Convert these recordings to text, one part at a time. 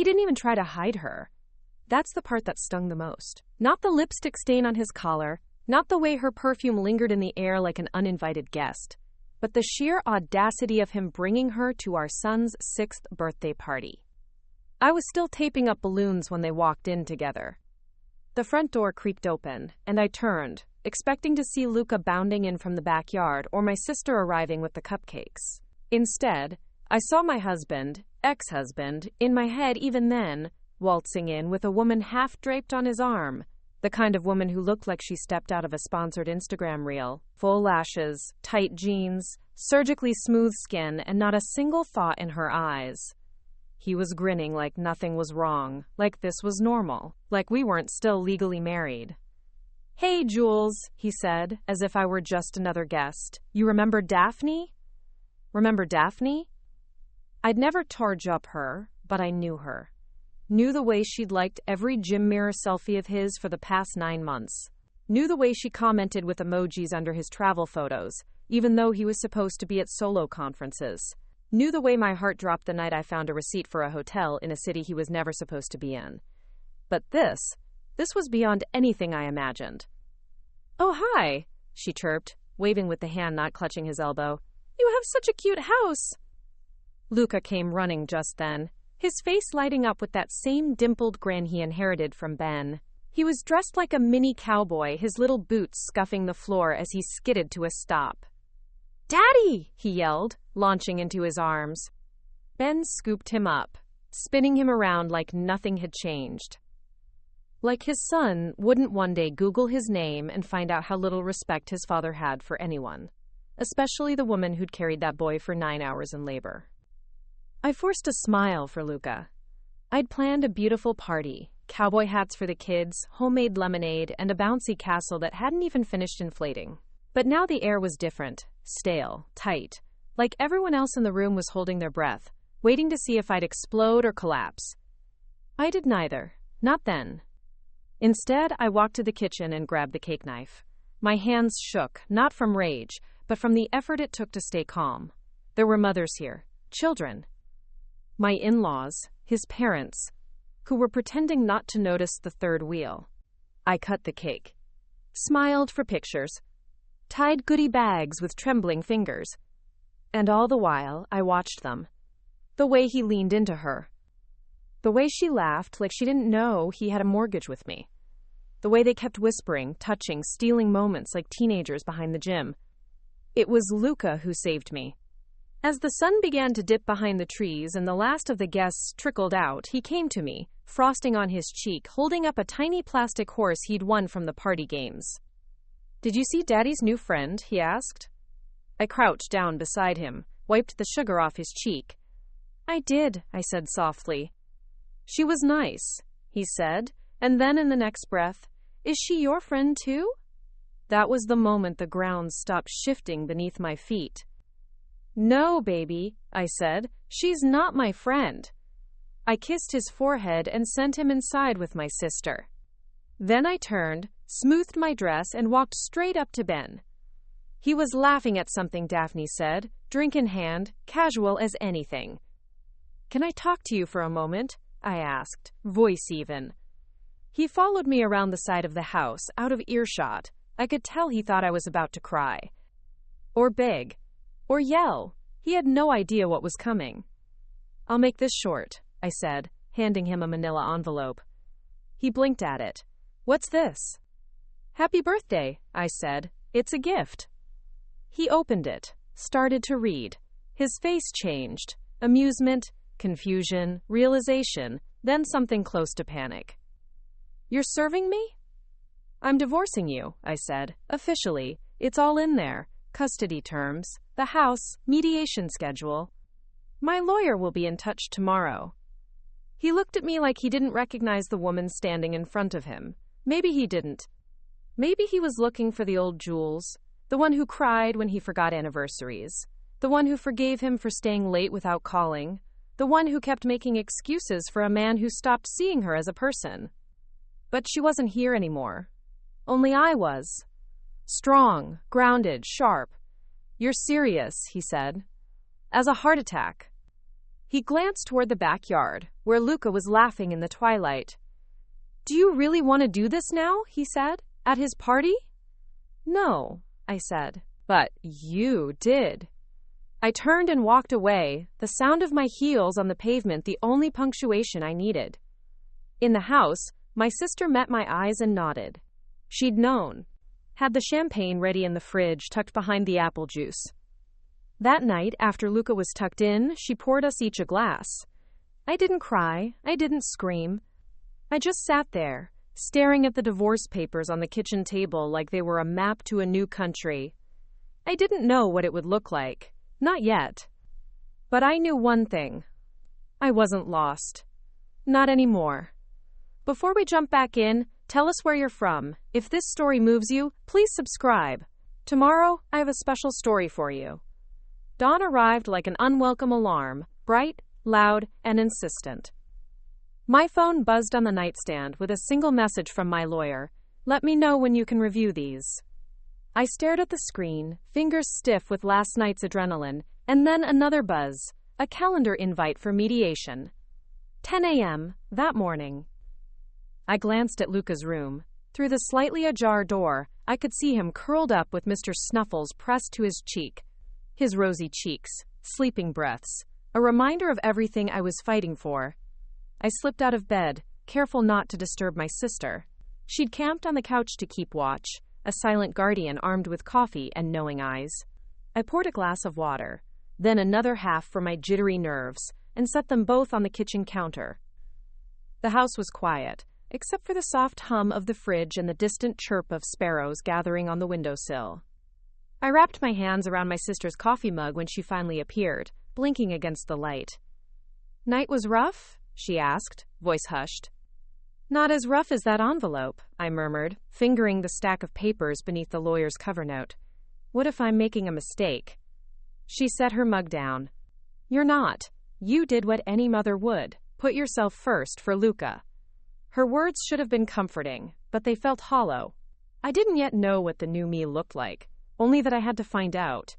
he didn't even try to hide her. That's the part that stung the most. Not the lipstick stain on his collar, not the way her perfume lingered in the air like an uninvited guest, but the sheer audacity of him bringing her to our son's 6th birthday party. I was still taping up balloons when they walked in together. The front door creaked open, and I turned, expecting to see Luca bounding in from the backyard or my sister arriving with the cupcakes. Instead, I saw my husband, ex-husband, in my head even then, waltzing in with a woman half draped on his arm, the kind of woman who looked like she stepped out of a sponsored Instagram reel, full lashes, tight jeans, surgically smooth skin, and not a single thought in her eyes. He was grinning like nothing was wrong, like this was normal, like we weren't still legally married. "Hey, Jules," he said, as if I were just another guest. "You remember Daphne?" Remember Daphne? I'd never torch up her, but I knew her. Knew the way she'd liked every gym mirror selfie of his for the past 9 months. Knew the way she commented with emojis under his travel photos, even though he was supposed to be at solo conferences. Knew the way my heart dropped the night I found a receipt for a hotel in a city he was never supposed to be in. But this was beyond anything I imagined. "Oh, hi," she chirped, waving with the hand not clutching his elbow. "You have such a cute house." Luca came running just then, his face lighting up with that same dimpled grin he inherited from Ben. He was dressed like a mini cowboy, his little boots scuffing the floor as he skidded to a stop. "Daddy!" he yelled, launching into his arms. Ben scooped him up, spinning him around like nothing had changed. Like his son wouldn't one day Google his name and find out how little respect his father had for anyone, especially the woman who'd carried that boy for 9 hours in labor. I forced a smile for Luca. I'd planned a beautiful party, cowboy hats for the kids, homemade lemonade, and a bouncy castle that hadn't even finished inflating. But now the air was different, stale, tight, like everyone else in the room was holding their breath, waiting to see if I'd explode or collapse. I did neither, not then. Instead, I walked to the kitchen and grabbed the cake knife. My hands shook, not from rage, but from the effort it took to stay calm. There were mothers here, children. My in-laws, his parents, who were pretending not to notice the third wheel. I cut the cake, smiled for pictures, tied goodie bags with trembling fingers. And all the while, I watched them. The way he leaned into her. The way she laughed like she didn't know he had a mortgage with me. The way they kept whispering, touching, stealing moments like teenagers behind the gym. It was Luca who saved me. As the sun began to dip behind the trees and the last of the guests trickled out, he came to me, frosting on his cheek, holding up a tiny plastic horse he'd won from the party games. "Did you see Daddy's new friend?" he asked. I crouched down beside him, wiped the sugar off his cheek. "I did," I said softly. "She was nice," he said, and then in the next breath, "Is she your friend too?" That was the moment the ground stopped shifting beneath my feet. "No, baby," I said, "she's not my friend." I kissed his forehead and sent him inside with my sister. Then I turned, smoothed my dress, and walked straight up to Ben. He was laughing at something Daphne said, drink in hand, casual as anything. "Can I talk to you for a moment?" I asked, voice even. He followed me around the side of the house, out of earshot. I could tell he thought I was about to cry. Or beg. Or yell. He had no idea what was coming. "I'll make this short," I said, handing him a manila envelope. He blinked at it. "What's this?" "Happy birthday," I said. "It's a gift." He opened it, started to read. His face changed. Amusement, confusion, realization, then something close to panic. "You're serving me?" "I'm divorcing you," I said. "Officially. It's all in there. Custody terms, the house, mediation schedule. My lawyer will be in touch tomorrow." He looked at me like he didn't recognize the woman standing in front of him. Maybe he didn't. Maybe he was looking for the old Jules, the one who cried when he forgot anniversaries, the one who forgave him for staying late without calling, the one who kept making excuses for a man who stopped seeing her as a person. But she wasn't here anymore. Only I was. Strong, grounded, sharp. "You're serious," he said. "As a heart attack." He glanced toward the backyard, where Luca was laughing in the twilight. "Do you really want to do this now?" he said. "At his party?" "No," I said. "But you did." I turned and walked away, the sound of my heels on the pavement the only punctuation I needed. In the house, my sister met my eyes and nodded. She'd known. Had the champagne ready in the fridge, tucked behind the apple juice. That night, after Luca was tucked in, she poured us each a glass. I didn't cry. I didn't scream. I just sat there, staring at the divorce papers on the kitchen table like they were a map to a new country. I didn't know what it would look like. Not yet. But I knew one thing. I wasn't lost. Not anymore. Before we jump back in, tell us where you're from. If this story moves you, please subscribe. Tomorrow, I have a special story for you. Dawn arrived like an unwelcome alarm, bright, loud, and insistent. My phone buzzed on the nightstand with a single message from my lawyer. "Let me know when you can review these." I stared at the screen, fingers stiff with last night's adrenaline, and then another buzz, a calendar invite for mediation. 10 a.m. that morning. I glanced at Luca's room. Through the slightly ajar door, I could see him curled up with Mr. Snuffles pressed to his cheek. His rosy cheeks, sleeping breaths, a reminder of everything I was fighting for. I slipped out of bed, careful not to disturb my sister. She'd camped on the couch to keep watch, a silent guardian armed with coffee and knowing eyes. I poured a glass of water, then another half for my jittery nerves, and set them both on the kitchen counter. The house was quiet, except for the soft hum of the fridge and the distant chirp of sparrows gathering on the windowsill. I wrapped my hands around my sister's coffee mug when she finally appeared, blinking against the light. "Night was rough?" she asked, voice hushed. "Not as rough as that envelope," I murmured, fingering the stack of papers beneath the lawyer's cover note. "What if I'm making a mistake?" She set her mug down. "You're not. You did what any mother would. Put yourself first for Luca." Her words should have been comforting, but they felt hollow. I didn't yet know what the new me looked like, only that I had to find out.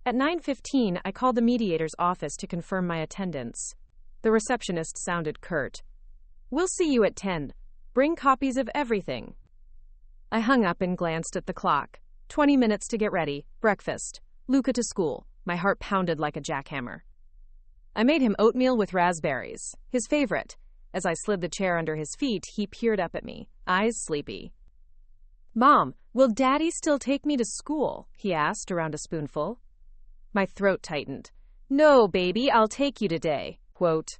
At 9:15, I called the mediator's office to confirm my attendance. The receptionist sounded curt. "We'll see you at 10. Bring copies of everything." I hung up and glanced at the clock. 20 minutes to get ready. Breakfast. Luca to school. My heart pounded like a jackhammer. I made him oatmeal with raspberries, his favorite. As I slid the chair under his feet, he peered up at me, eyes sleepy. "Mom, will Daddy still take me to school?" he asked around a spoonful. My throat tightened. "No, baby, I'll take you today." Quote.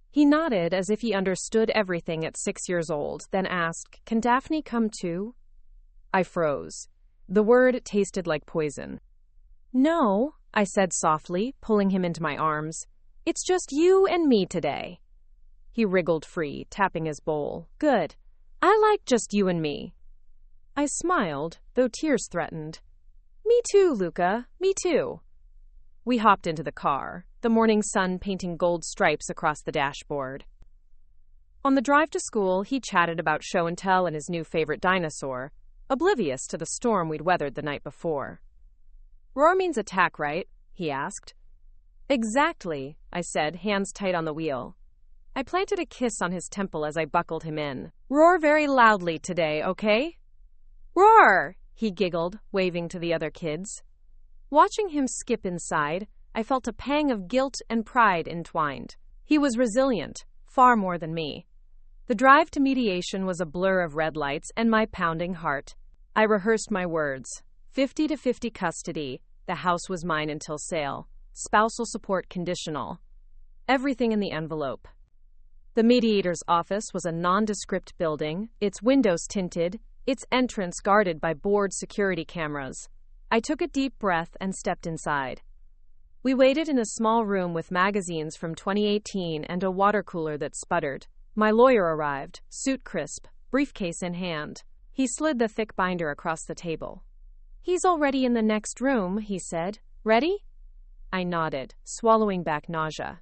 He nodded as if he understood everything at 6 years old, then asked, "Can Daphne come too?" I froze. The word tasted like poison. "No," I said softly, pulling him into my arms. "It's just you and me today." He wriggled free, tapping his bowl. "Good. I like just you and me." I smiled, though tears threatened. "Me too, Luca. Me too." We hopped into the car, the morning sun painting gold stripes across the dashboard. On the drive to school, he chatted about show and tell and his new favorite dinosaur, oblivious to the storm we'd weathered the night before. "Roar means attack, right?" he asked. "Exactly," I said, hands tight on the wheel. I planted a kiss on his temple as I buckled him in. "Roar very loudly today, okay?" "Roar!" he giggled, waving to the other kids. Watching him skip inside, I felt a pang of guilt and pride entwined. He was resilient, far more than me. The drive to mediation was a blur of red lights and my pounding heart. I rehearsed my words. 50-50 custody. The house was mine until sale. Spousal support conditional. Everything in the envelope. The mediator's office was a nondescript building, its windows tinted, its entrance guarded by board security cameras. I took a deep breath and stepped inside. We waited in a small room with magazines from 2018 and a water cooler that sputtered. My lawyer arrived, suit crisp, briefcase in hand. He slid the thick binder across the table. "He's already in the next room," he said. "Ready?" I nodded, swallowing back nausea.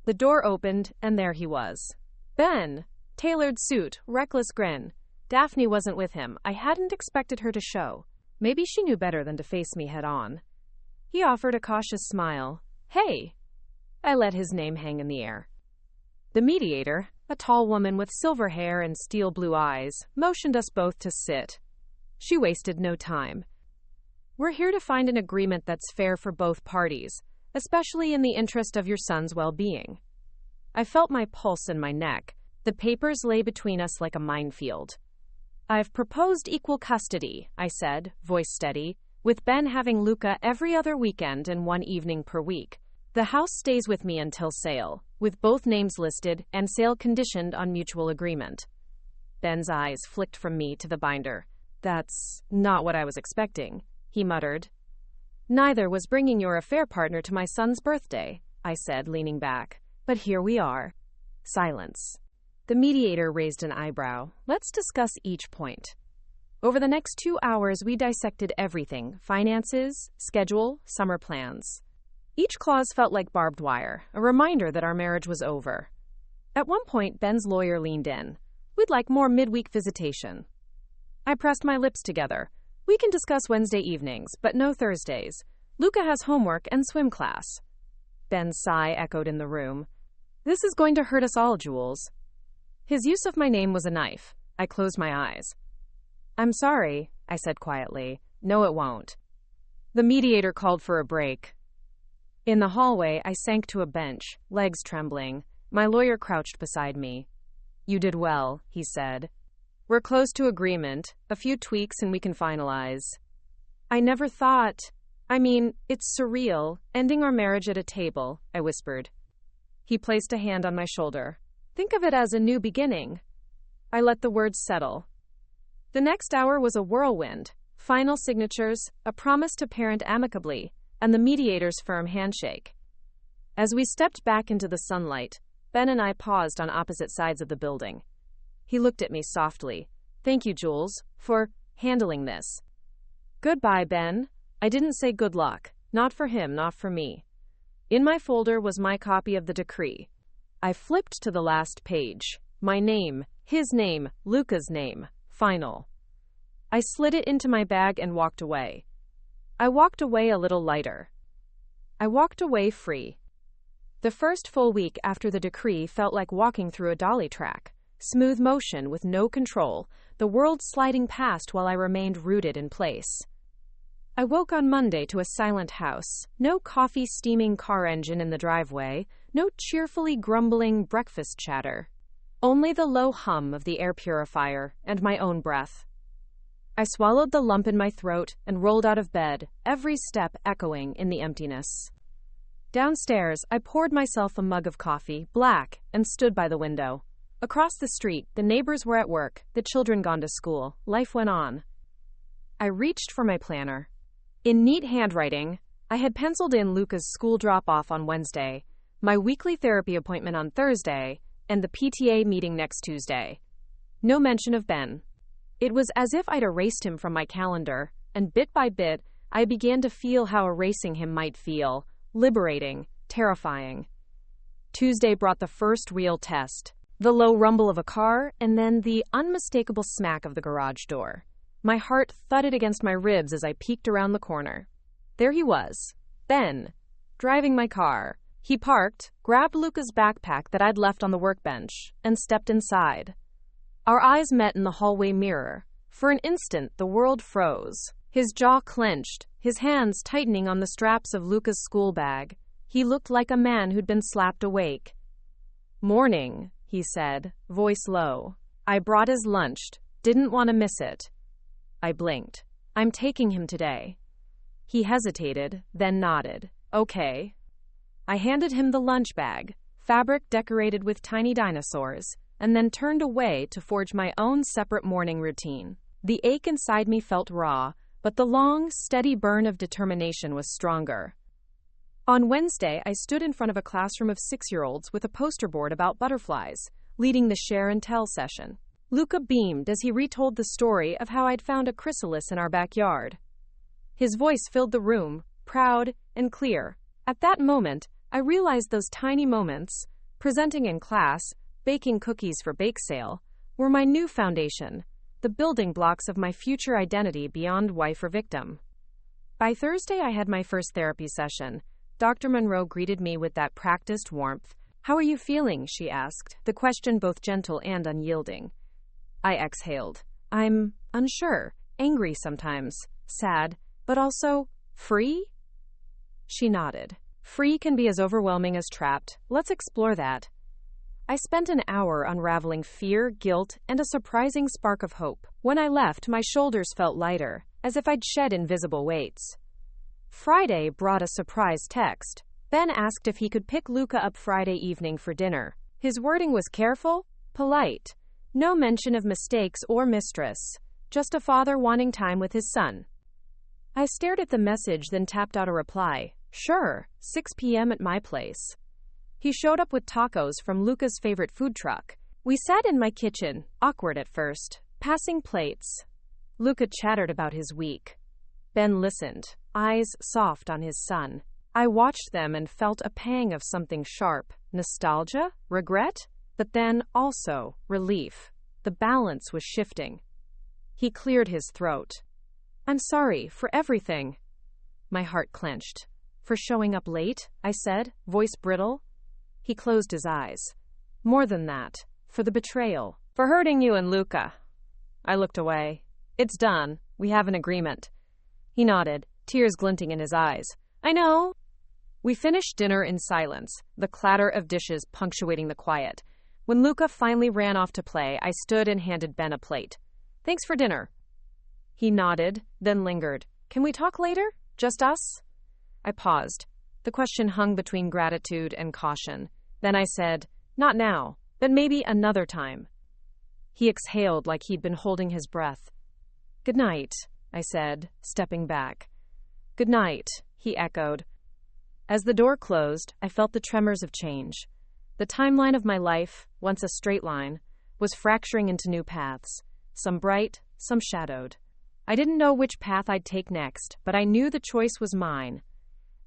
The door opened, and there he was. Ben. Tailored suit, reckless grin. Daphne wasn't with him. I hadn't expected her to show. Maybe she knew better than to face me head on. He offered a cautious smile. "Hey." I let his name hang in the air. The mediator, a tall woman with silver hair and steel blue eyes, motioned us both to sit. She wasted no time. We're here to find an agreement that's fair for both parties, especially in the interest of your son's well-being. I felt my pulse in my neck. The papers lay between us like a minefield. I've proposed equal custody, I said, voice steady, with Ben having Luca every other weekend and one evening per week. The house stays with me until sale, with both names listed and sale conditioned on mutual agreement. Ben's eyes flicked from me to the binder. That's not what I was expecting, he muttered. Neither was bringing your affair partner to my son's birthday, I said, leaning back. But here we are. Silence. The mediator raised an eyebrow. Let's discuss each point. Over the next 2 hours, we dissected everything: finances, schedule, summer plans. Each clause felt like barbed wire, a reminder that our marriage was over. At one point, Ben's lawyer leaned in. We'd like more midweek visitation. I pressed my lips together. We can discuss Wednesday evenings, but no Thursdays. Luca has homework and swim class. Ben's sigh echoed in the room. This is going to hurt us all, Jules. His use of my name was a knife. I closed my eyes. I'm sorry, I said quietly. No, it won't. The mediator called for a break. In the hallway, I sank to a bench, legs trembling. My lawyer crouched beside me. You did well, he said. We're close to agreement. A few tweaks and we can finalize. I never thought... it's surreal, ending our marriage at a table, I whispered. He placed a hand on my shoulder. Think of it as a new beginning. I let the words settle. The next hour was a whirlwind. Final signatures, a promise to parent amicably, and the mediator's firm handshake. As we stepped back into the sunlight, Ben and I paused on opposite sides of the building. He looked at me softly. Thank you, Jules, for handling this. Goodbye, Ben. I didn't say good luck. Not for him, not for me. In my folder was my copy of the decree. I flipped to the last page. My name, his name, Luca's name. Final. I slid it into my bag and walked away. I walked away a little lighter. I walked away free. The first full week after the decree felt like walking through a dolly track. Smooth motion with no control, the world sliding past while I remained rooted in place. I woke on Monday to a silent house, no coffee steaming car engine in the driveway, no cheerfully grumbling breakfast chatter. Only the low hum of the air purifier and my own breath. I swallowed the lump in my throat and rolled out of bed, every step echoing in the emptiness. Downstairs, I poured myself a mug of coffee, black, and stood by the window. Across the street, the neighbors were at work, the children gone to school. Life went on. I reached for my planner. In neat handwriting, I had penciled in Luca's school drop-off on Wednesday, my weekly therapy appointment on Thursday, and the PTA meeting next Tuesday. No mention of Ben. It was as if I'd erased him from my calendar, and bit by bit, I began to feel how erasing him might feel. Liberating, terrifying. Tuesday brought the first real test. The low rumble of a car, and then the unmistakable smack of the garage door. My heart thudded against my ribs as I peeked around the corner. There he was, Ben, driving my car. He parked, grabbed Luca's backpack that I'd left on the workbench, and stepped inside. Our eyes met in the hallway mirror. For an instant, the world froze. His jaw clenched, his hands tightening on the straps of Luca's school bag. He looked like a man who'd been slapped awake. Morning, he said, voice low. I brought his lunch. Didn't want to miss it. I blinked. I'm taking him today. He hesitated, then nodded. Okay. I handed him the lunch bag, fabric decorated with tiny dinosaurs, and then turned away to forge my own separate morning routine. The ache inside me felt raw, but the long, steady burn of determination was stronger. On Wednesday, I stood in front of a classroom of 6-year-olds with a poster board about butterflies, leading the share and tell session. Luca beamed as he retold the story of how I'd found a chrysalis in our backyard. His voice filled the room, proud and clear. At that moment, I realized those tiny moments, presenting in class, baking cookies for bake sale, were my new foundation, the building blocks of my future identity beyond wife or victim. By Thursday, I had my first therapy session. Dr. Monroe greeted me with that practiced warmth. "How are you feeling?" she asked, the question both gentle and unyielding. I exhaled. "I'm unsure, angry sometimes, sad, but also free?" She nodded. "Free can be as overwhelming as trapped. Let's explore that." I spent an hour unraveling fear, guilt, and a surprising spark of hope. When I left, my shoulders felt lighter, as if I'd shed invisible weights. Friday brought a surprise text. Ben asked if he could pick Luca up Friday evening for dinner. His wording was careful, polite. No mention of mistakes or Mistress. Just a father wanting time with his son. I stared at the message, then tapped out a reply. "Sure, 6 p.m. at my place." He showed up with tacos from Luca's favorite food truck. We sat in my kitchen, awkward at first, passing plates. Luca chattered about his week. Ben listened, eyes soft on his son. I watched them and felt a pang of something sharp. Nostalgia? Regret? But then, also, relief. The balance was shifting. He cleared his throat. "I'm sorry for everything." My heart clenched. "For showing up late?" I said, voice brittle. He closed his eyes. "More than that. For the betrayal. For hurting you and Luca." I looked away. "It's done. We have an agreement." He nodded, tears glinting in his eyes. "I know." We finished dinner in silence, the clatter of dishes punctuating the quiet. When Luca finally ran off to play, I stood and handed Ben a plate. "Thanks for dinner." He nodded, then lingered. "Can we talk later? Just us?" I paused. The question hung between gratitude and caution. Then I said, "Not now, but maybe another time." He exhaled like he'd been holding his breath. "Good night," I said, stepping back. "Good night," he echoed. As the door closed, I felt the tremors of change. The timeline of my life, once a straight line, was fracturing into new paths, some bright, some shadowed. I didn't know which path I'd take next, but I knew the choice was mine.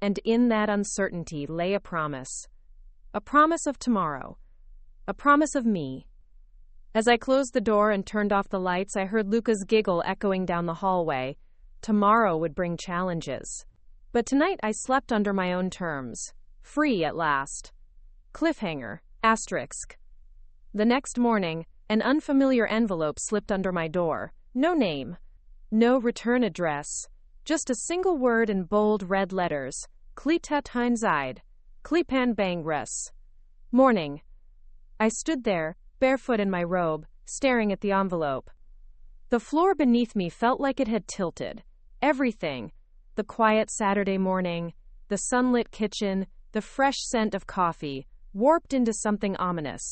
And in that uncertainty lay a promise. A promise of tomorrow. A promise of me. As I closed the door and turned off the lights, I heard Luca's giggle echoing down the hallway. Tomorrow would bring challenges. But tonight I slept under my own terms. Free at last. Cliffhanger. Asterisk. The next morning, an unfamiliar envelope slipped under my door. No name. No return address. Just a single word in bold red letters. Klitat Heinzide. Klipan Bangres. Morning. I stood there, barefoot in my robe, staring at the envelope. The floor beneath me felt like it had tilted. Everything. The quiet Saturday morning, the sunlit kitchen, the fresh scent of coffee, warped into something ominous.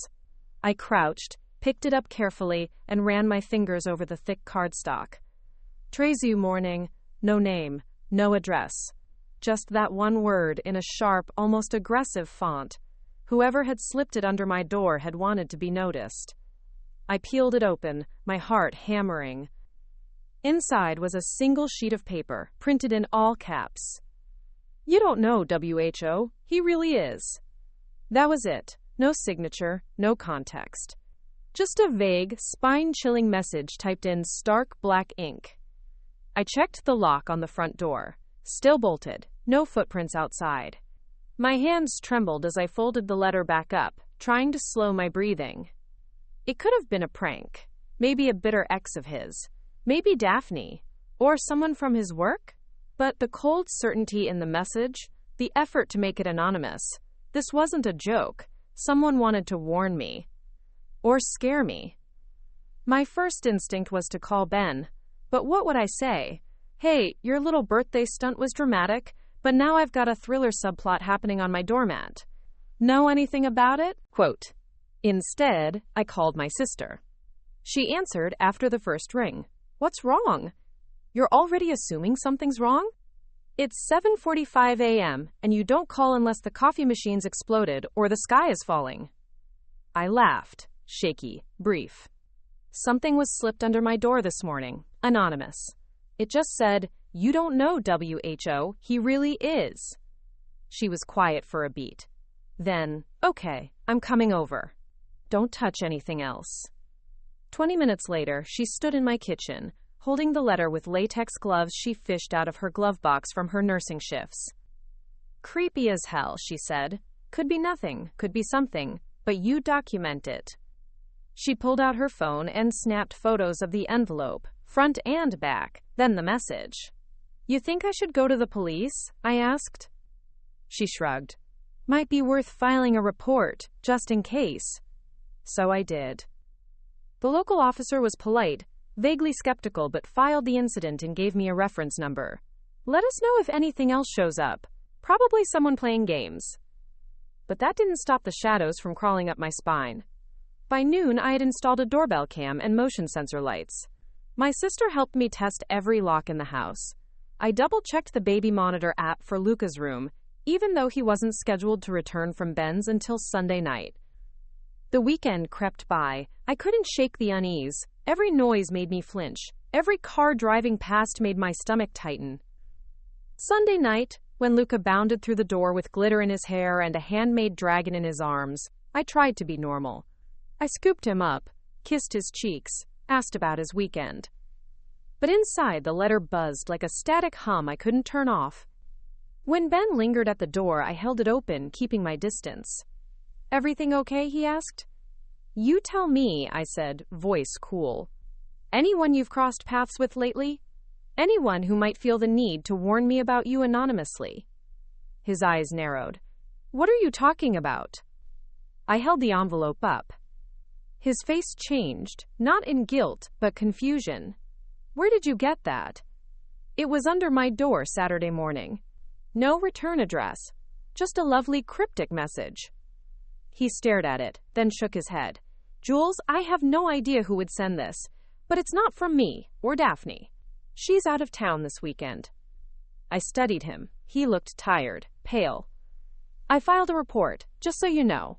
I crouched, picked it up carefully, and ran my fingers over the thick cardstock. Trezu morning, no name, no address. Just that one word in a sharp, almost aggressive font. Whoever had slipped it under my door had wanted to be noticed. I peeled it open, my heart hammering. Inside was a single sheet of paper, printed in all caps. "You don't know WHO. He really is." That was it. No signature, no context. Just a vague, spine-chilling message typed in stark black ink. I checked the lock on the front door. Still bolted, no footprints outside. My hands trembled as I folded the letter back up, trying to slow my breathing. It could have been a prank. Maybe a bitter ex of his. Maybe Daphne. Or someone from his work? But the cold certainty in the message, the effort to make it anonymous. This wasn't a joke. Someone wanted to warn me. Or scare me. My first instinct was to call Ben. But what would I say? "Hey, your little birthday stunt was dramatic, but now I've got a thriller subplot happening on my doormat. Know anything about it?" Quote. Instead, I called my sister. She answered after the first ring. "What's wrong? You're already assuming something's wrong? It's 7:45 a.m., and you don't call unless the coffee machine's exploded or the sky is falling." I laughed, shaky, brief. "Something was slipped under my door this morning. Anonymous. It just said, 'You don't know WHO. He really is.'" She was quiet for a beat. Then, "Okay, I'm coming over. Don't touch anything else." 20 minutes later, she stood in my kitchen, holding the letter with latex gloves she fished out of her glove box from her nursing shifts. Creepy as hell, she said. Could be nothing, could be something, but you document it. She pulled out her phone and snapped photos of the envelope, front and back, then the message. You think I should go to the police? I asked. She shrugged. Might be worth filing a report, just in case. So I did. The local officer was polite, vaguely skeptical, but filed the incident and gave me a reference number. Let us know if anything else shows up. Probably someone playing games. But that didn't stop the shadows from crawling up my spine. By noon, I had installed a doorbell cam and motion sensor lights. My sister helped me test every lock in the house. I double-checked the baby monitor app for Luca's room, even though he wasn't scheduled to return from Ben's until Sunday night. The weekend crept by. I couldn't shake the unease. Every noise made me flinch. Every car driving past made my stomach tighten. Sunday night, when Luca bounded through the door with glitter in his hair and a handmade dragon in his arms, I tried to be normal. I scooped him up, kissed his cheeks, asked about his weekend. But inside, the letter buzzed like a static hum I couldn't turn off. When Ben lingered at the door, I held it open, keeping my distance. Everything okay? He asked. You tell me, I said, voice cool. Anyone you've crossed paths with lately? Anyone who might feel the need to warn me about you anonymously? His eyes narrowed. What are you talking about? I held the envelope up. His face changed, not in guilt, but confusion. Where did you get that? It was under my door Saturday morning. No return address, just a lovely cryptic message. He stared at it, then shook his head. Jules, I have no idea who would send this, but it's not from me or Daphne. She's out of town this weekend. I studied him. He looked tired, pale. I filed a report, just so you know.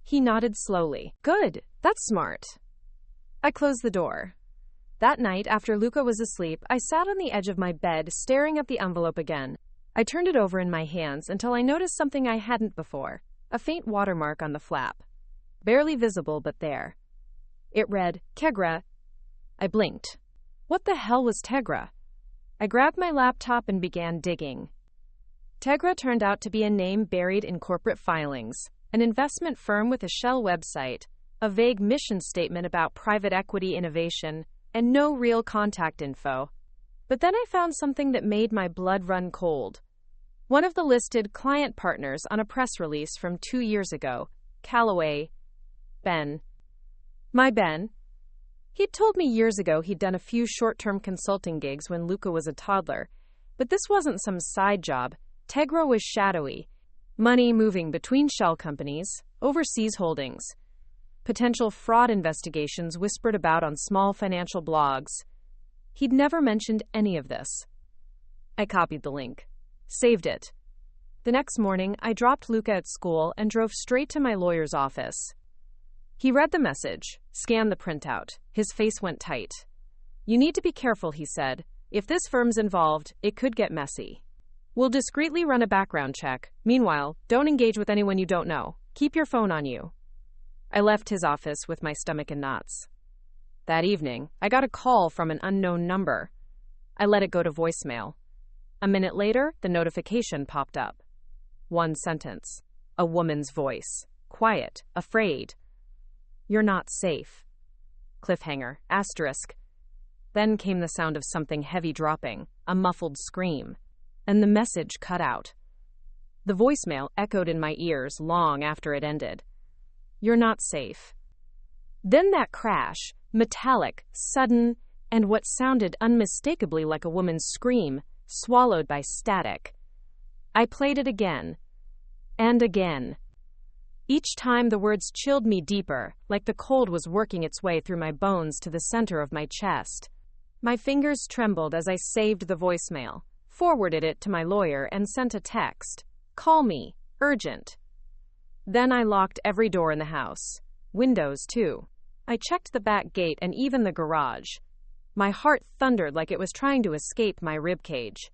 He nodded slowly. Good, that's smart. I closed the door. That night, after Luca was asleep, I sat on the edge of my bed, staring at the envelope again. I turned it over in my hands until I noticed something I hadn't before. A faint watermark on the flap. Barely visible, but there. It read, Tegra. I blinked. What the hell was Tegra? I grabbed my laptop and began digging. Tegra turned out to be a name buried in corporate filings, an investment firm with a shell website, a vague mission statement about private equity innovation, and no real contact info. But then I found something that made my blood run cold. One of the listed client partners on a press release from 2 years ago, Callaway, Ben. My Ben. He'd told me years ago he'd done a few short-term consulting gigs when Luca was a toddler, but this wasn't some side job. Tegra was shadowy. Money moving between shell companies, overseas holdings. Potential fraud investigations whispered about on small financial blogs. He'd never mentioned any of this. I copied the link. Saved it. The next morning, I dropped Luca at school and drove straight to my lawyer's office. He read the message, scanned the printout. His face went tight. You need to be careful, he said. If this firm's involved, it could get messy. We'll discreetly run a background check. Meanwhile, don't engage with anyone you don't know. Keep your phone on you. I left his office with my stomach in knots. That evening, I got a call from an unknown number. I let it go to voicemail. A minute later, the notification popped up. One sentence. A woman's voice. Quiet. Afraid. You're not safe. Cliffhanger. Asterisk. Then came the sound of something heavy dropping, a muffled scream, and the message cut out. The voicemail echoed in my ears long after it ended. You're not safe. Then that crash, metallic, sudden, and what sounded unmistakably like a woman's scream, swallowed by static. I played it again, and again. Each time the words chilled me deeper, like the cold was working its way through my bones to the center of my chest. My fingers trembled as I saved the voicemail, forwarded it to my lawyer, and sent a text. Call me. Urgent. Then I locked every door in the house. Windows, too. I checked the back gate and even the garage. My heart thundered like it was trying to escape my ribcage.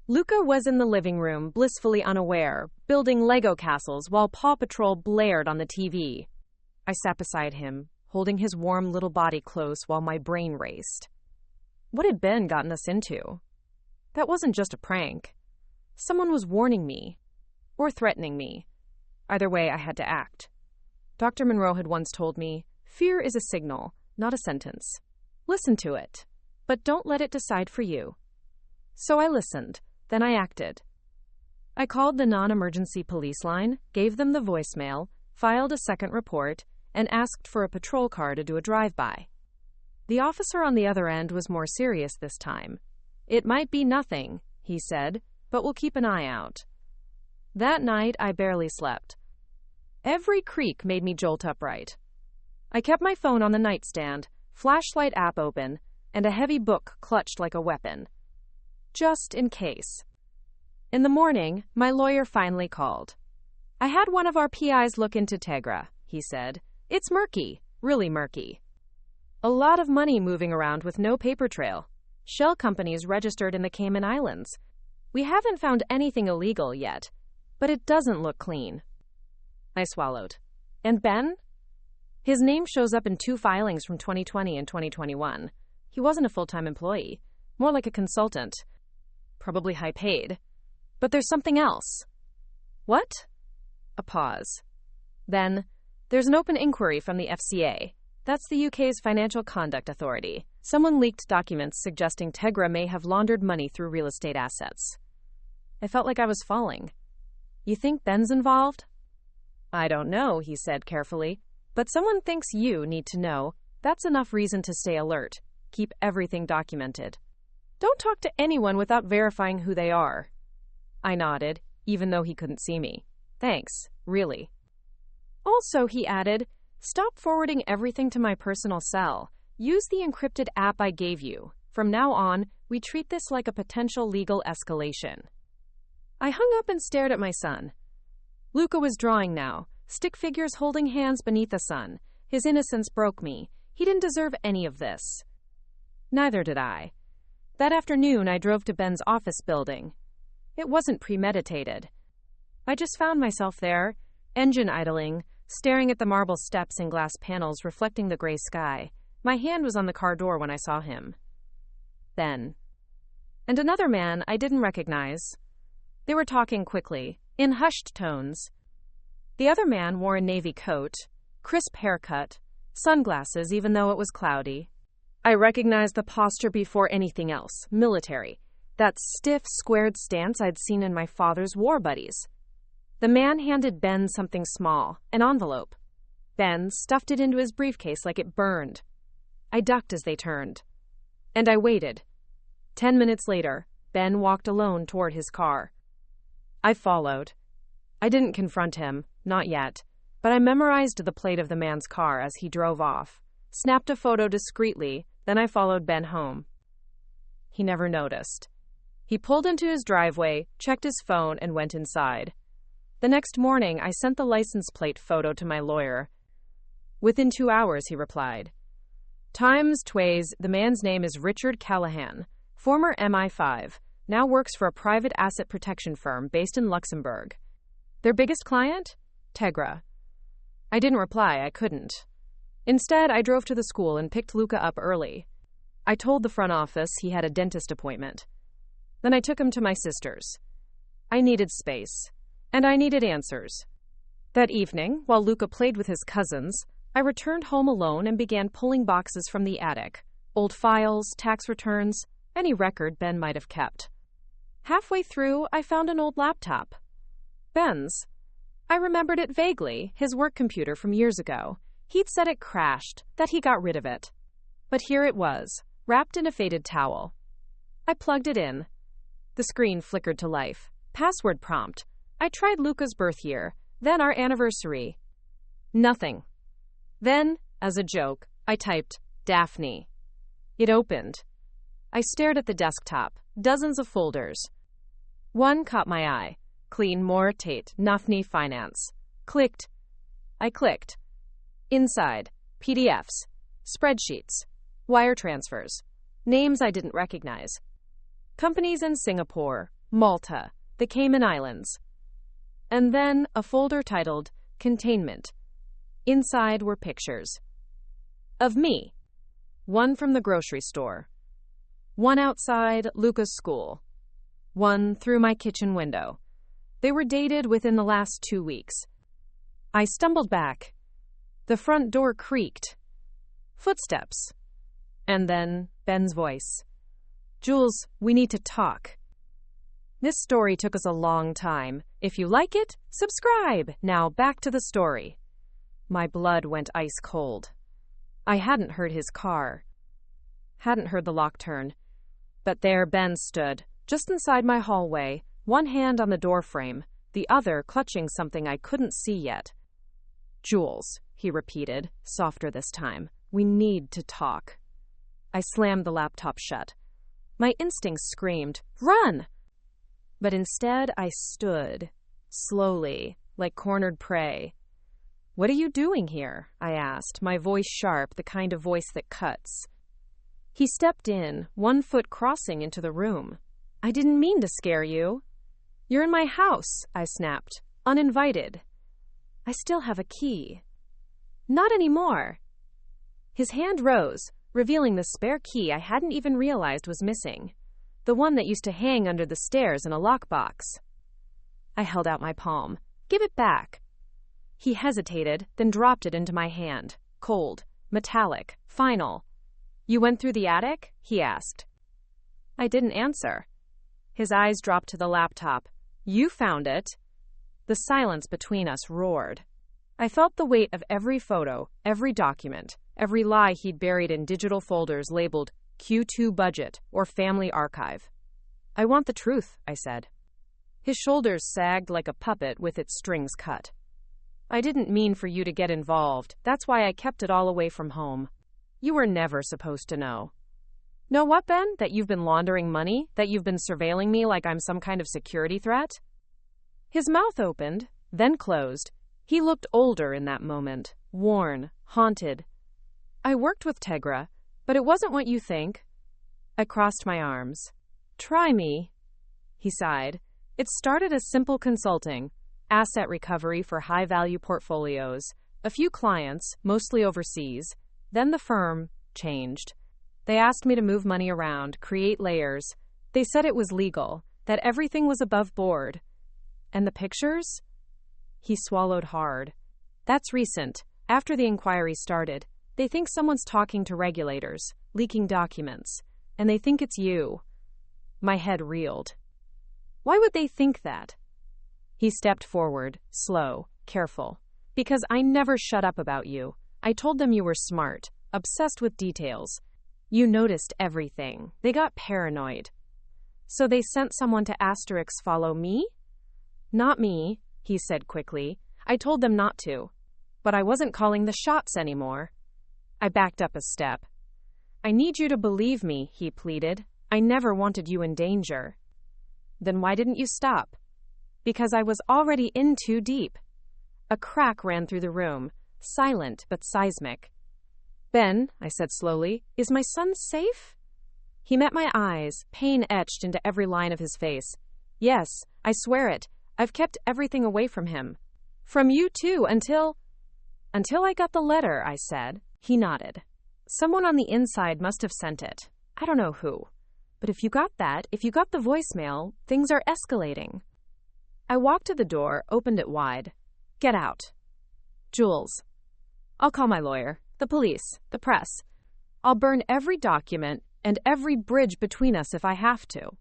Luca was in the living room, blissfully unaware, building Lego castles while Paw Patrol blared on the TV. I sat beside him, holding his warm little body close while my brain raced. What had Ben gotten us into? That wasn't just a prank. Someone was warning me. Or threatening me. Either way, I had to act. Dr. Monroe had once told me, fear is a signal, not a sentence. Listen to it, but don't let it decide for you. So I listened, then I acted. I called the non-emergency police line, gave them the voicemail, filed a second report, and asked for a patrol car to do a drive-by. The officer on the other end was more serious this time. It might be nothing, he said, but we'll keep an eye out. That night, I barely slept. Every creak made me jolt upright. I kept my phone on the nightstand, flashlight app open, and a heavy book clutched like a weapon. Just in case. In the morning, my lawyer finally called. I had one of our PIs look into Tegra, he said. It's murky, really murky. A lot of money moving around with no paper trail. Shell companies registered in the Cayman Islands. We haven't found anything illegal yet, but it doesn't look clean. I swallowed. And Ben? His name shows up in 2 filings from 2020 and 2021. He wasn't a full-time employee, more like a consultant. Probably high paid. But there's something else. What? A pause. Then, there's an open inquiry from the FCA. That's the UK's Financial Conduct Authority. Someone leaked documents suggesting Tegra may have laundered money through real estate assets. I felt like I was falling. You think Ben's involved? I don't know, he said carefully. But someone thinks you need to know. That's enough reason to stay alert. Keep everything documented. Don't talk to anyone without verifying who they are. I nodded, even though he couldn't see me. Thanks, really. Also, he added, stop forwarding everything to my personal cell. Use the encrypted app I gave you. From now on, we treat this like a potential legal escalation. I hung up and stared at my son. Luca was drawing now, stick figures holding hands beneath the sun. His innocence broke me. He didn't deserve any of this. Neither did I. That afternoon, I drove to Ben's office building. It wasn't premeditated. I just found myself there, engine idling, staring at the marble steps and glass panels reflecting the gray sky. My hand was on the car door when I saw him. Ben. And another man I didn't recognize. They were talking quickly, in hushed tones. The other man wore a navy coat, crisp haircut, sunglasses even though it was cloudy. I recognized the posture before anything else, military. That stiff, squared stance I'd seen in my father's war buddies. The man handed Ben something small, an envelope. Ben stuffed it into his briefcase like it burned. I ducked as they turned. And I waited. 10 minutes later, Ben walked alone toward his car. I followed. I didn't confront him, not yet, but I memorized the plate of the man's car as he drove off, snapped a photo discreetly, then I followed Ben home. He never noticed. He pulled into his driveway, checked his phone, and went inside. The next morning, I sent the license plate photo to my lawyer. Within 2 hours, he replied. Times Tways, the man's name is Richard Callahan, former MI5, now works for a private asset protection firm based in Luxembourg. Their biggest client? Tegra. I didn't reply, I couldn't. Instead, I drove to the school and picked Luca up early. I told the front office he had a dentist appointment. Then I took him to my sister's. I needed space, and I needed answers. That evening, while Luca played with his cousins, I returned home alone and began pulling boxes from the attic. Old files, tax returns, any record Ben might have kept. Halfway through, I found an old laptop. Ben's. I remembered it vaguely, his work computer from years ago. He'd said it crashed, that he got rid of it. But here it was, wrapped in a faded towel. I plugged it in. The screen flickered to life. Password prompt. I tried Luca's birth year, then our anniversary. Nothing. Then, as a joke, I typed, Daphne. It opened. I stared at the desktop, dozens of folders. One caught my eye. Clean Moore Tate, Daphne Finance. Clicked. I clicked. Inside, PDFs, spreadsheets, wire transfers, names I didn't recognize. Companies in Singapore, Malta, the Cayman Islands. And then a folder titled Containment. Inside were pictures. Of me. One from the grocery store. One outside Luca's school. one through my kitchen window. They were dated within the last 2 weeks. I stumbled back. The front door creaked. Footsteps. And then Ben's voice. "Jules, we need to talk." This story took us a long time. If you like it, subscribe. Now back to the story. My blood went ice cold. I hadn't heard his car. Hadn't heard the lock turn. But there Ben stood, just inside my hallway, one hand on the doorframe, the other clutching something I couldn't see yet. "Jules," he repeated, softer this time. "We need to talk." I slammed the laptop shut. My instincts screamed, "Run!" But instead I stood, slowly, like cornered prey. "What are you doing here?" I asked, my voice sharp, the kind of voice that cuts. He stepped in, one foot crossing into the room. "I didn't mean to scare you." "You're in my house," I snapped, "uninvited." "I still have a key." "Not anymore." His hand rose, revealing the spare key I hadn't even realized was missing, the one that used to hang under the stairs in a lockbox. I held out my palm. "Give it back." He hesitated, then dropped it into my hand, cold, metallic, final. "You went through the attic?" he asked. I didn't answer. His eyes dropped to the laptop. "You found it." The silence between us roared. I felt the weight of every photo, every document, every lie he'd buried in digital folders labeled Q2 Budget or Family Archive. "I want the truth," I said. His shoulders sagged like a puppet with its strings cut. "I didn't mean for you to get involved. That's why I kept it all away from home. You were never supposed to know." "Know what, Ben? That you've been laundering money? That you've been surveilling me like I'm some kind of security threat?" His mouth opened, then closed. He looked older in that moment, worn, haunted. "I worked with Tegra, but it wasn't what you think." I crossed my arms. "Try me." He sighed. "It started as simple consulting, asset recovery for high-value portfolios, a few clients, mostly overseas. Then the firm changed. They asked me to move money around, create layers. They said it was legal, that everything was above board. And the pictures?" He swallowed hard. "That's recent. After the inquiry started, they think someone's talking to regulators, leaking documents, and they think it's you." My head reeled. "Why would they think that?" He stepped forward, slow, careful. "Because I never shut up about you. I told them you were smart, obsessed with details. You noticed everything. They got paranoid. So they sent someone to * follow me?" "Not me," he said quickly. "I told them not to. But I wasn't calling the shots anymore." I backed up a step. "I need you to believe me," he pleaded. "I never wanted you in danger." "Then why didn't you stop?" "Because I was already in too deep." A crack ran through the room, silent but seismic. "Ben," I said slowly, "is my son safe?" He met my eyes, pain etched into every line of his face. "Yes, I swear it. I've kept everything away from him. From you too, until I got the letter," I said. He nodded. "Someone on the inside must have sent it. I don't know who. But if you got the voicemail, things are escalating." I walked to the door, opened it wide. "Get out." "Jules." "I'll call my lawyer, the police, the press. I'll burn every document and every bridge between us if I have to.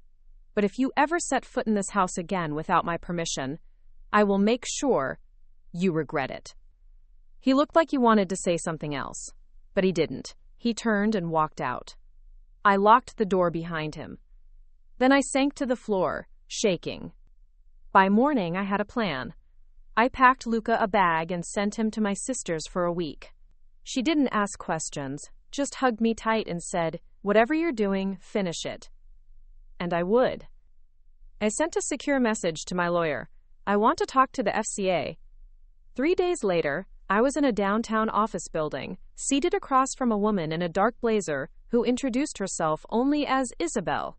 But if you ever set foot in this house again without my permission, I will make sure you regret it." He looked like he wanted to say something else, but he didn't. He turned and walked out. I locked the door behind him. Then I sank to the floor, shaking. By morning, I had a plan. I packed Luca a bag and sent him to my sister's for a week. She didn't ask questions, just hugged me tight and said, "Whatever you're doing, finish it." And I would. I sent a secure message to my lawyer. "I want to talk to the FCA." 3 days later, I was in a downtown office building, seated across from a woman in a dark blazer who introduced herself only as Isabel.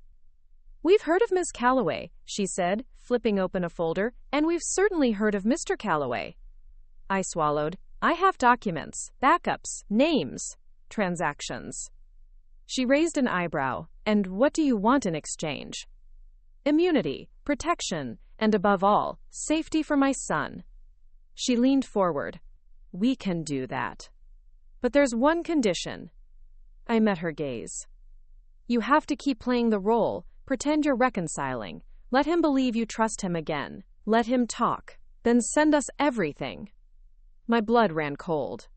"We've heard of Ms. Calloway," she said, flipping open a folder, "and we've certainly heard of Mr. Calloway." I swallowed. "I have documents, backups, names, transactions." She raised an eyebrow. "And what do you want in exchange?" immunity, protection, and above all, safety for my son. She leaned forward. We can do that. But there's one condition. I met her gaze. You have to keep playing the role, pretend you're reconciling. Let him believe you trust him again. Let him talk. Then send us everything. My blood ran cold.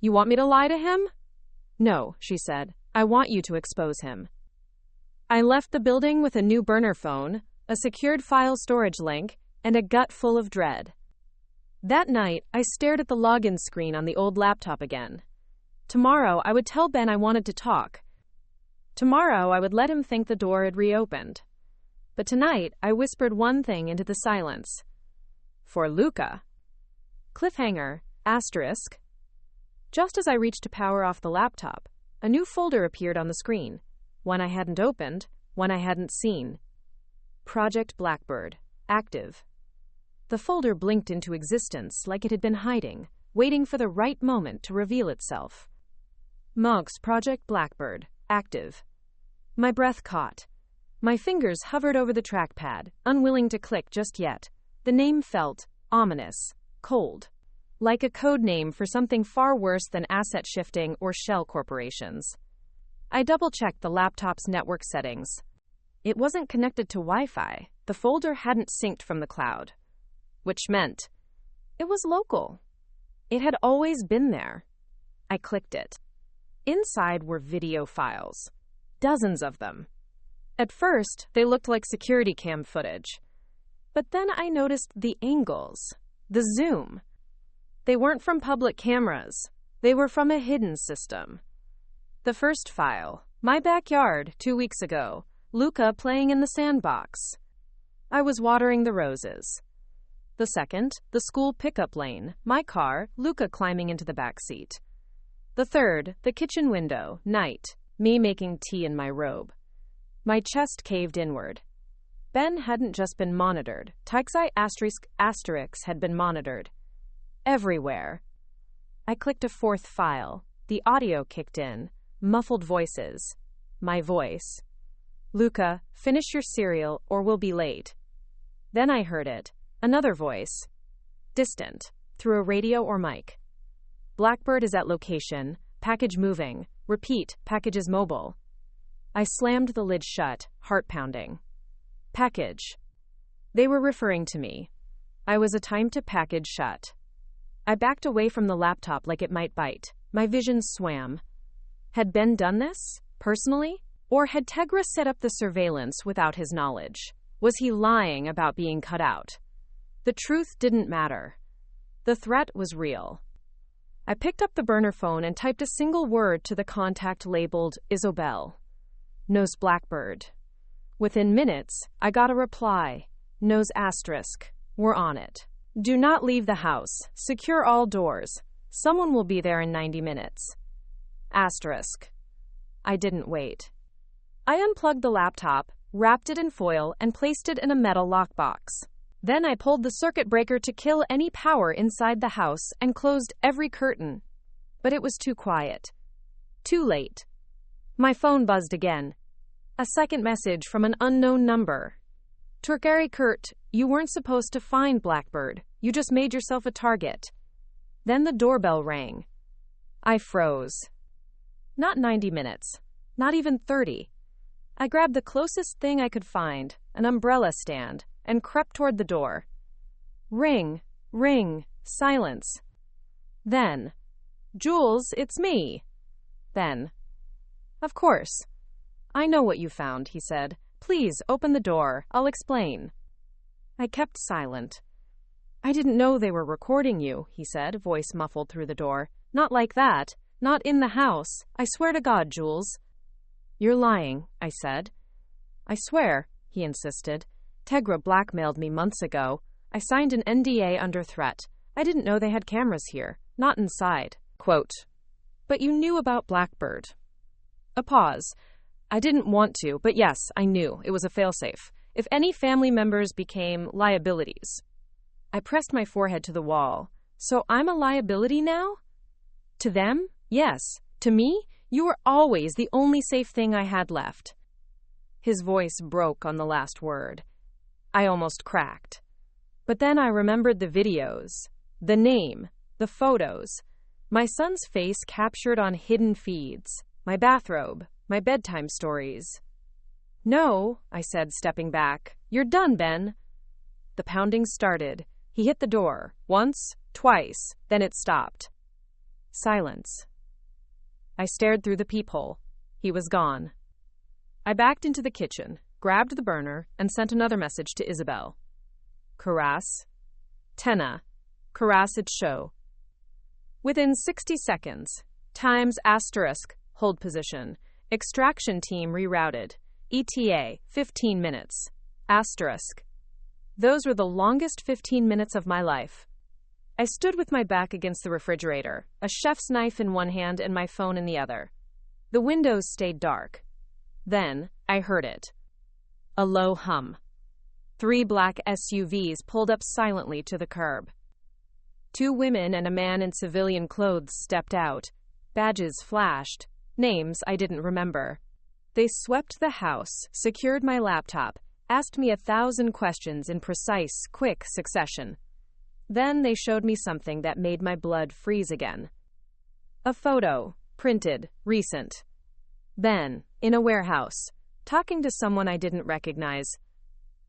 You want me to lie to him? No, she said. I want you to expose him. I left the building with a new burner phone, a secured file storage link, and a gut full of dread. That night, I stared at the login screen on the old laptop again. Tomorrow, I would tell Ben I wanted to talk. Tomorrow, I would let him think the door had reopened. But tonight, I whispered one thing into the silence. For Luca. Cliffhanger, asterisk. Just as I reached to power off the laptop, a new folder appeared on the screen. One I hadn't opened, one I hadn't seen. Project Blackbird, active. The folder blinked into existence like it had been hiding, waiting for the right moment to reveal itself. Monk's Project Blackbird, active. My breath caught. My fingers hovered over the trackpad, unwilling to click just yet. The name felt ominous, cold, like a code name for something far worse than asset shifting or shell corporations. I double-checked the laptop's network settings. It wasn't connected to Wi-Fi. The folder hadn't synced from the cloud, which meant it was local. It had always been there. I clicked it. Inside were video files. Dozens of them. At first, they looked like security cam footage. But then I noticed the angles, the zoom. They weren't from public cameras. They were from a hidden system. The first file, my backyard 2 weeks ago, Luca playing in the sandbox. I was watering the roses. The second, the school pickup lane, my car, Luca climbing into the back seat. The third, the kitchen window, night, me making tea in my robe. My chest caved inward. Ben hadn't just been monitored. Tixi asterisk had been monitored. Everywhere. I clicked a fourth file. The audio kicked in. Muffled voices. My voice. Luca, finish your cereal or we'll be late. Then I heard it. Another voice. Distant. Through a radio or mic. Blackbird is at location. Package moving. Repeat, package is mobile. I slammed the lid shut, heart pounding. Package. They were referring to me. I was a time to package shut. I backed away from the laptop like it might bite. My vision swam. Had Ben done this? Personally? Or had Tegra set up the surveillance without his knowledge? Was he lying about being cut out? The truth didn't matter. The threat was real. I picked up the burner phone and typed a single word to the contact labeled Isobel. Knows Blackbird. Within minutes, I got a reply. Knows asterisk. We're on it. Do not leave the house. Secure all doors. Someone will be there in 90 minutes. Asterisk. I didn't wait. I unplugged the laptop, wrapped it in foil, and placed it in a metal lockbox. Then I pulled the circuit breaker to kill any power inside the house and closed every curtain. But it was too quiet. Too late. My phone buzzed again. A second message from an unknown number. Turkari Kurt, you weren't supposed to find Blackbird. You just made yourself a target. Then the doorbell rang. I froze. Not 90 minutes. Not even 30. I grabbed the closest thing I could find, an umbrella stand, and crept toward the door. Ring, ring, silence. Then, Jules, it's me. Then, of course. I know what you found, he said. Please, open the door. I'll explain. I kept silent. I didn't know they were recording you, he said, voice muffled through the door. Not like that. Not in the house. I swear to God, Jules. You're lying, I said. I swear, he insisted. Tegra blackmailed me months ago. I signed an NDA under threat. I didn't know they had cameras here. Not inside. Quote. But you knew about Blackbird. A pause. I didn't want to, but yes, I knew. It was a failsafe. If any family members became liabilities. I pressed my forehead to the wall. So I'm a liability now? To them? Yes. To me? You were always the only safe thing I had left. His voice broke on the last word. I almost cracked. But then I remembered the videos, the name, the photos, my son's face captured on hidden feeds, my bathrobe, my bedtime stories. "No," I said, stepping back. "You're done, Ben." The pounding started. He hit the door, once, twice, then it stopped. Silence. I stared through the peephole. He was gone. I backed into the kitchen, grabbed the burner, and sent another message to Isabel. Karas. Tenna. Karas it show. Within 60 seconds. Times asterisk. Hold position. Extraction team rerouted. ETA 15 minutes. Asterisk. Those were the longest 15 minutes of my life. I stood with my back against the refrigerator, a chef's knife in one hand and my phone in the other. The windows stayed dark. Then, I heard it. A low hum. 3 black SUVs pulled up silently to the curb. 2 women and a man in civilian clothes stepped out. Badges flashed. Names I didn't remember. They swept the house, secured my laptop, asked me 1,000 questions in precise, quick succession. Then they showed me something that made my blood freeze again. A photo, printed, recent. Ben, in a warehouse, talking to someone I didn't recognize.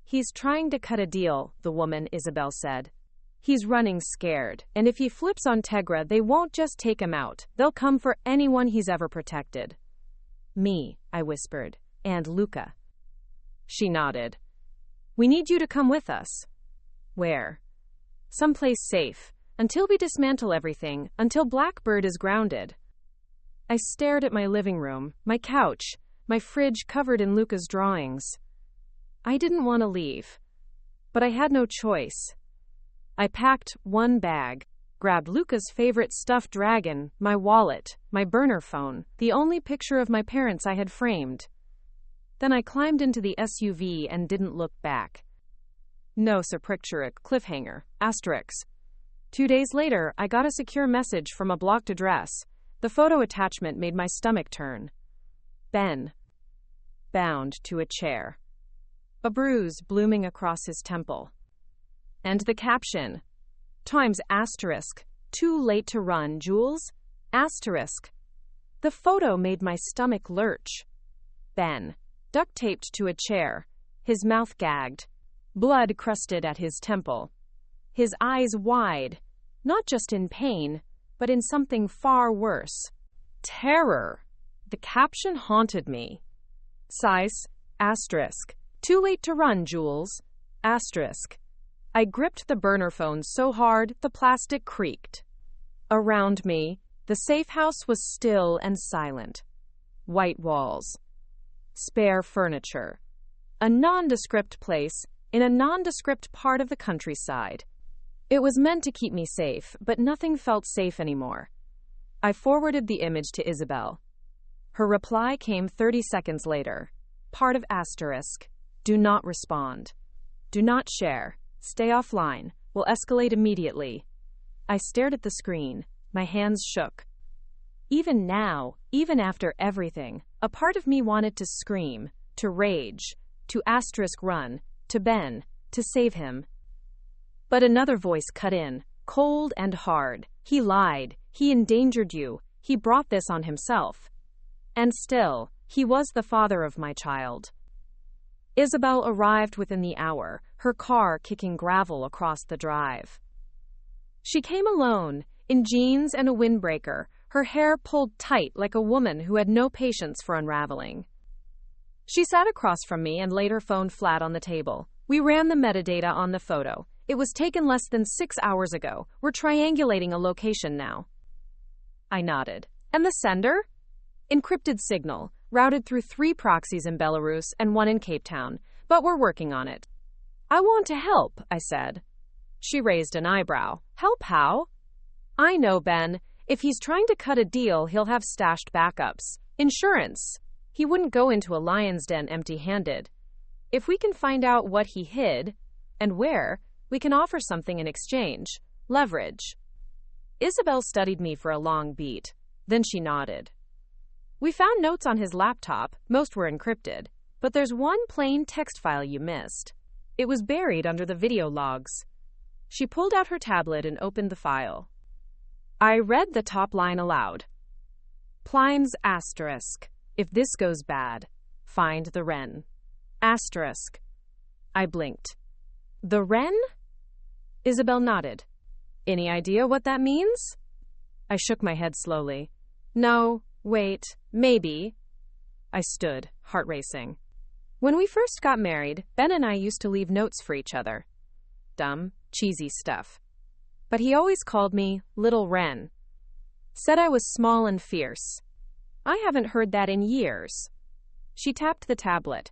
"He's trying to cut a deal," the woman, Isabel, said. "He's running scared, and if he flips on Tegra, they won't just take him out. They'll come for anyone he's ever protected." "Me," I whispered, "and Luca." She nodded. "We need you to come with us." "Where?" "Someplace safe, until we dismantle everything, until Blackbird is grounded." I stared at my living room, my couch, my fridge covered in Luca's drawings. I didn't want to leave, but I had no choice. I packed one bag, grabbed Luca's favorite stuffed dragon, my wallet, my burner phone, the only picture of my parents I had framed. Then I climbed into the SUV and didn't look back. No surpicturic cliffhanger, asterisks. 2 days later, I got a secure message from a blocked address. The photo attachment made my stomach turn. Ben. Bound to a chair. A bruise blooming across his temple. And the caption. Times asterisk. Too late to run, Jules? Asterisk. The photo made my stomach lurch. Ben. Duct taped to a chair. His mouth gagged. Blood crusted at his temple. His eyes wide. Not just in pain, but in something far worse. Terror. The caption haunted me. Size. Asterisk. Too late to run, Jules. Asterisk. I gripped the burner phone so hard the plastic creaked. Around me, the safe house was still and silent. White walls. Spare furniture. A nondescript place in a nondescript part of the countryside. It was meant to keep me safe, but nothing felt safe anymore. I forwarded the image to Isabel. Her reply came 30 seconds later. Part of asterisk. Do not respond. Do not share. Stay offline. Will escalate immediately. I stared at the screen. My hands shook. Even now, even after everything, a part of me wanted to scream, to rage, to asterisk run, to Ben, to save him. But another voice cut in, cold and hard. He lied. He endangered you. He brought this on himself. And still, he was the father of my child. Isabel arrived within the hour, her car kicking gravel across the drive. She came alone, in jeans and a windbreaker, her hair pulled tight like a woman who had no patience for unraveling. She sat across from me and laid her phone flat on the table. We ran the metadata on the photo. It was taken less than 6 hours ago. We're triangulating a location now. I nodded. And the sender? Encrypted signal, routed through 3 proxies in Belarus and 1 in Cape Town, but we're working on it. I want to help, I said. She raised an eyebrow. Help how? I know, Ben. If he's trying to cut a deal, he'll have stashed backups. Insurance. He wouldn't go into a lion's den empty-handed. If we can find out what he hid, and where, we can offer something in exchange. Leverage. Isabel studied me for a long beat. Then she nodded. We found notes on his laptop. Most were encrypted. But there's one plain text file you missed. It was buried under the video logs. She pulled out her tablet and opened the file. I read the top line aloud. Plimes asterisk. If this goes bad, find the wren. Asterisk. I blinked. The wren? Isabel nodded. Any idea what that means? I shook my head slowly. No, wait, maybe. I stood, heart racing. When we first got married, Ben and I used to leave notes for each other. Dumb, cheesy stuff. But he always called me Little Wren. Said I was small and fierce. I haven't heard that in years. She tapped the tablet.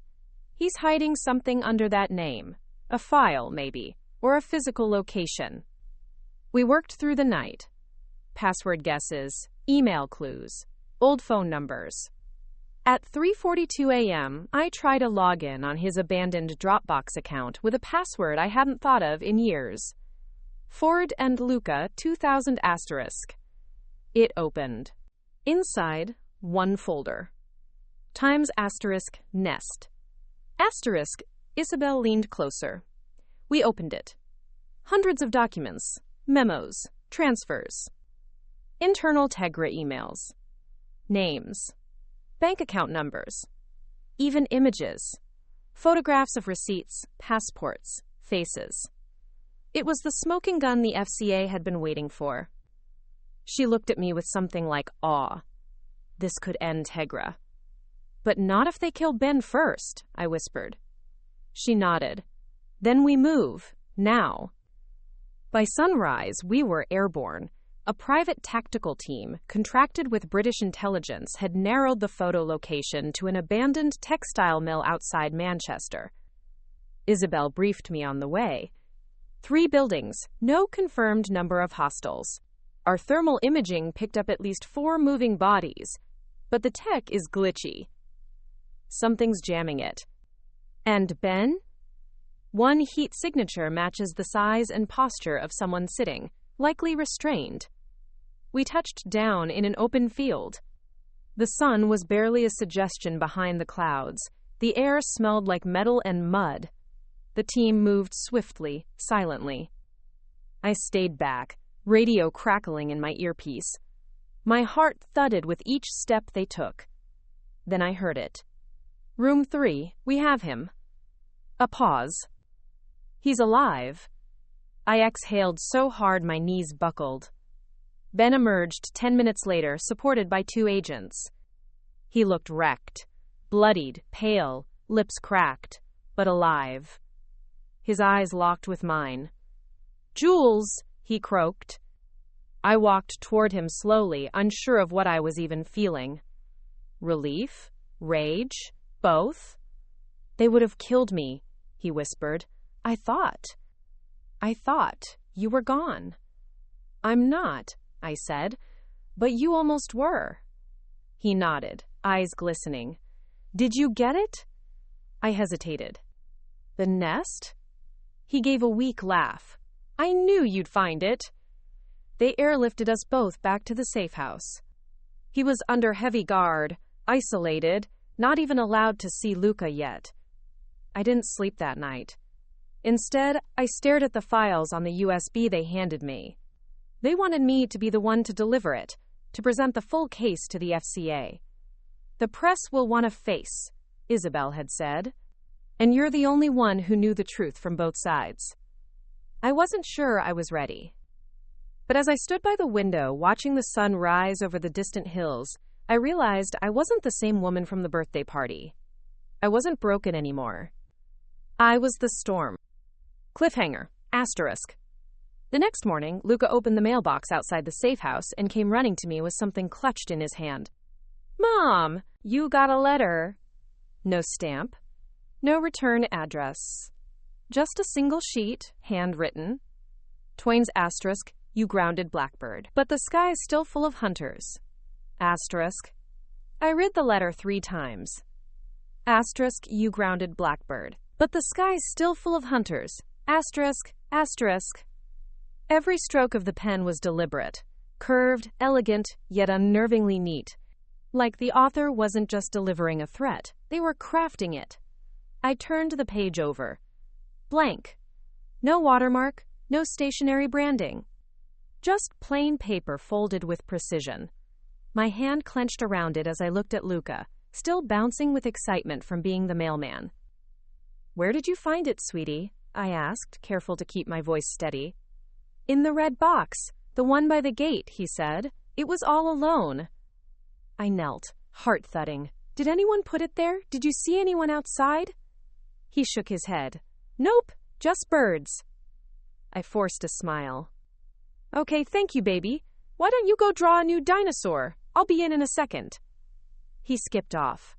He's hiding something under that name. A file, maybe, or a physical location. We worked through the night. Password guesses, email clues, old phone numbers. At 3:42 a.m., I tried to log in on his abandoned Dropbox account with a password I hadn't thought of in years. Ford and Luca 2000 asterisk. It opened. Inside, one folder. Times asterisk nest. Asterisk, Isabel leaned closer. We opened it. Hundreds of documents, memos, transfers. Internal Tegra emails. Names. Bank account numbers. Even images. Photographs of receipts, passports, faces. It was the smoking gun the FCA had been waiting for. She looked at me with something like awe. This could end Tegra. But not if they kill Ben first, I whispered. She nodded. Then we move, now. By sunrise, we were airborne. A private tactical team, contracted with British intelligence, had narrowed the photo location to an abandoned textile mill outside Manchester. Isabel briefed me on the way. 3 buildings, no confirmed number of hostiles. Our thermal imaging picked up at least 4 moving bodies, but the tech is glitchy. Something's jamming it. And Ben? One heat signature matches the size and posture of someone sitting, likely restrained. We touched down in an open field. The sun was barely a suggestion behind the clouds. The air smelled like metal and mud. The team moved swiftly, silently. I stayed back, radio crackling in my earpiece. My heart thudded with each step they took. Then I heard it. Room 3, we have him. A pause. He's alive. I exhaled so hard my knees buckled. Ben emerged 10 minutes later, supported by 2 agents. He looked wrecked, bloodied, pale, lips cracked, but alive. His eyes locked with mine. "Jules," he croaked. I walked toward him slowly, unsure of what I was even feeling. Relief? Rage? Both? "They would have killed me," he whispered. I thought you were gone." "I'm not," I said, "but you almost were." He nodded, eyes glistening. "Did you get it?" I hesitated. "The nest?" He gave a weak laugh. "I knew you'd find it." They airlifted us both back to the safe house. He was under heavy guard, isolated, not even allowed to see Luca yet. I didn't sleep that night. Instead, I stared at the files on the USB they handed me. They wanted me to be the one to deliver it, to present the full case to the FCA. "The press will want a face," Isabel had said, "and you're the only one who knew the truth from both sides." I wasn't sure I was ready. But as I stood by the window, watching the sun rise over the distant hills, I realized I wasn't the same woman from the birthday party. I wasn't broken anymore. I was the storm. Cliffhanger, asterisk. The next morning, Luca opened the mailbox outside the safe house and came running to me with something clutched in his hand. "Mom, you got a letter." No stamp. No return address. Just a single sheet, handwritten. Twain's asterisk, "You grounded blackbird. But the sky is still full of hunters." Asterisk. I read the letter 3 times. Asterisk, "You grounded blackbird. But the sky is still full of hunters." Asterisk, asterisk. Every stroke of the pen was deliberate, curved, elegant, yet unnervingly neat. Like the author wasn't just delivering a threat, They were crafting it. I turned the page over. Blank. No watermark, no stationary branding. Just plain paper folded with precision. My hand clenched around it as I looked at Luca, still bouncing with excitement from being the mailman. "Where did you find it, sweetie?" I asked, careful to keep my voice steady. "In the red box, the one by the gate," he said. "It was all alone." I knelt, heart thudding. "Did anyone put it there? Did you see anyone outside?" He shook his head. "Nope, just birds." I forced a smile. "Okay, thank you, baby. Why don't you go draw a new dinosaur? I'll be in a second." He skipped off.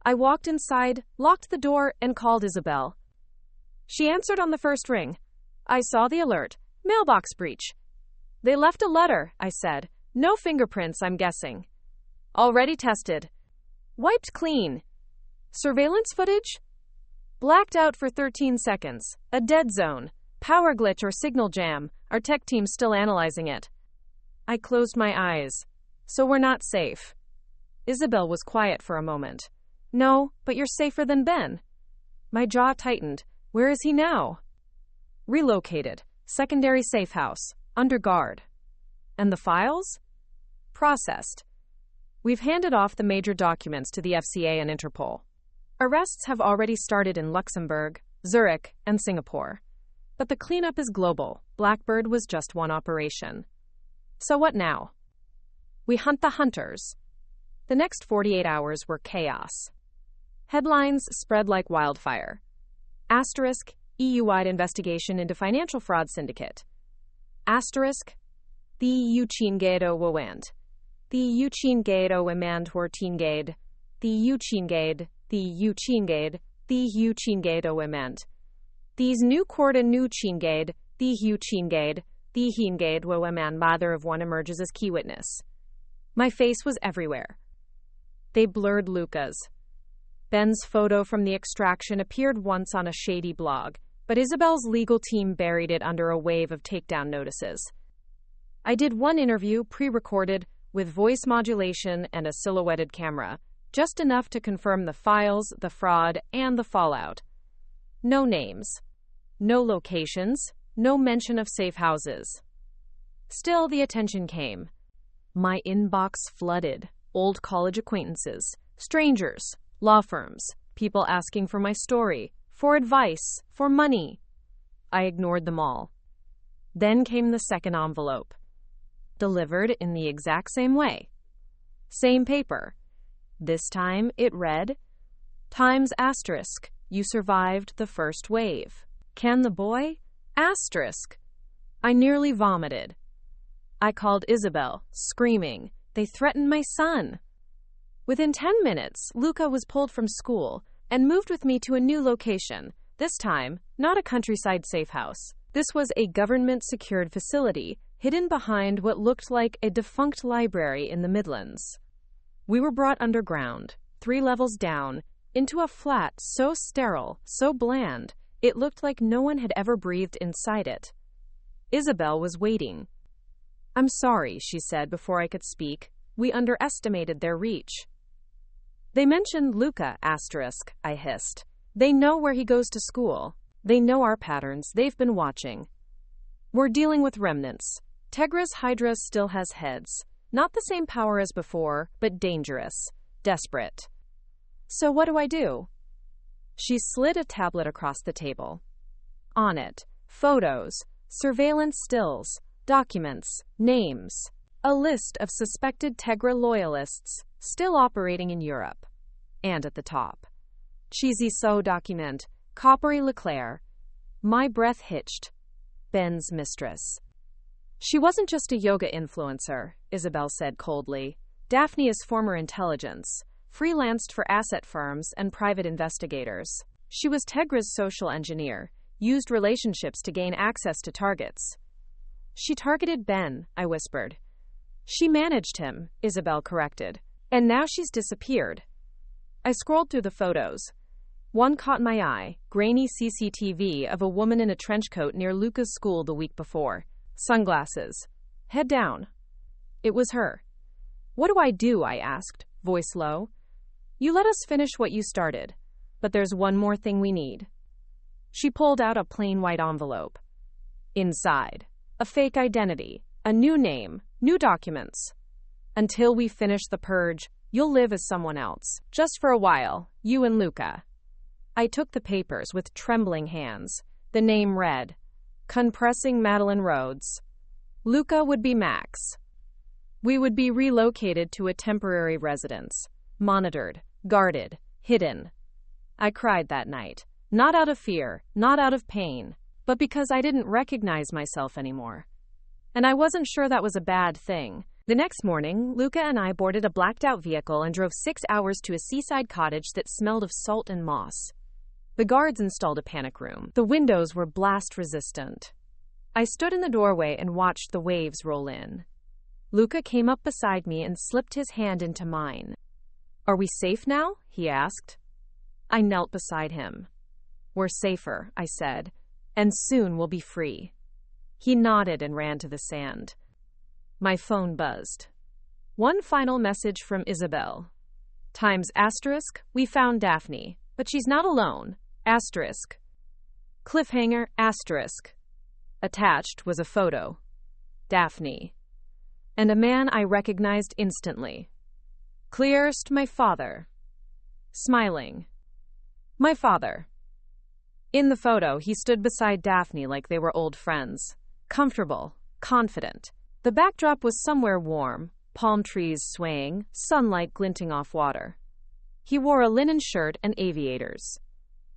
I walked inside, locked the door, and called Isabel. She answered on the first ring. I saw the alert. "Mailbox breach." "They left a letter," I said. "No fingerprints, I'm guessing." "Already tested. Wiped clean." "Surveillance footage?" "Blacked out for 13 seconds. A dead zone. Power glitch or signal jam. Our tech team's still analyzing it." I closed my eyes. "So we're not safe." Isabel was quiet for a moment. "No, but you're safer than Ben." My jaw tightened. "Where is he now?" "Relocated. Secondary safe house. Under guard." "And the files?" "Processed. We've handed off the major documents to the FCA and Interpol. Arrests have already started in Luxembourg, Zurich, and Singapore. But the cleanup is global. Blackbird was just one operation. So what now? We hunt the hunters. The next 48 hours were chaos. Headlines spread like wildfire. Asterisk, EU-wide investigation into financial fraud syndicate. Asterisk, the EU Chingado Wawand. The EU Chingado Wamand Hortingade. The EU Chingade. The EU Chingade. The EU Chingado Wamand. These new Corda new Chingade. The EU Chingade. The Hingade Wawaman mother of one emerges as key witness. My face was everywhere. They blurred Luca's. Ben's photo from the extraction appeared once on a shady blog, but Isabel's legal team buried it under a wave of takedown notices. I did one interview, pre-recorded, with voice modulation and a silhouetted camera, just enough to confirm the files, the fraud, and the fallout. No names. No locations. No mention of safe houses. Still, the attention came. My inbox flooded. Old college acquaintances, strangers, law firms, people asking for my story, for advice, for money. I ignored them all. Then came the second envelope. Delivered in the exact same way. Same paper. This time it read, Times asterisk, you survived the first wave. Can the boy? Asterisk. I nearly vomited. I called Isabel, screaming. They threatened my son. Within 10 minutes, Luca was pulled from school and moved with me to a new location. This time, not a countryside safe house. This was a government-secured facility hidden behind what looked like a defunct library in the Midlands. We were brought underground, 3 levels down, into a flat so sterile, so bland, it looked like no one had ever breathed inside it. Isabel was waiting. "I'm sorry," she said before I could speak. "We underestimated their reach." "They mentioned Luca, asterisk," I hissed. "They know where he goes to school. They know our patterns. They've been watching. We're dealing with remnants. Tegra's Hydra still has heads. Not the same power as before, but dangerous. Desperate. So what do I do?" She slid a tablet across the table. On it, photos, surveillance stills, documents, names, a list of suspected Tegra loyalists still operating in Europe. And at the top, cheesy so document, coppery Leclerc. My breath hitched. Ben's mistress. "She wasn't just a yoga influencer," Isabel said coldly. "Daphne is former intelligence, freelanced for asset firms and private investigators. She was Tegra's social engineer, used relationships to gain access to targets." "She targeted Ben," I whispered. "She managed him," Isabel corrected. "And now she's disappeared." I scrolled through the photos. One caught my eye, grainy CCTV of a woman in a trench coat near Luca's school the week before. Sunglasses. Head down. It was her. "What do?" I asked, voice low. You let us finish what you started, but there's one more thing we need. She pulled out a plain white envelope. Inside, a fake identity, a new name, new documents. Until we finish the purge, you'll live as someone else. Just for a while, you and Luca. I took the papers with trembling hands. The name read, Compressing Madeline Rhodes. Luca would be Max. We would be relocated to a temporary residence, monitored, guarded, hidden. I cried that night, not out of fear, not out of pain, but because I didn't recognize myself anymore. And I wasn't sure that was a bad thing. The next morning, Luca and I boarded a blacked-out vehicle and drove 6 hours to a seaside cottage that smelled of salt and moss. The guards installed a panic room. The windows were blast-resistant. I stood in the doorway and watched the waves roll in. Luca came up beside me and slipped his hand into mine. Are we safe now? He asked. I knelt beside him. We're safer, I said, and soon we'll be free. He nodded and ran to the sand. My phone buzzed. One final message from Isabel. ***, we found Daphne, but she's not alone. ***. Cliffhanger, ***. Attached was a photo. Daphne. And a man I recognized instantly. Clearest, my father. Smiling. My father. In the photo, he stood beside Daphne like they were old friends. Comfortable, confident. The backdrop was somewhere warm, palm trees swaying, sunlight glinting off water. He wore a linen shirt and aviators.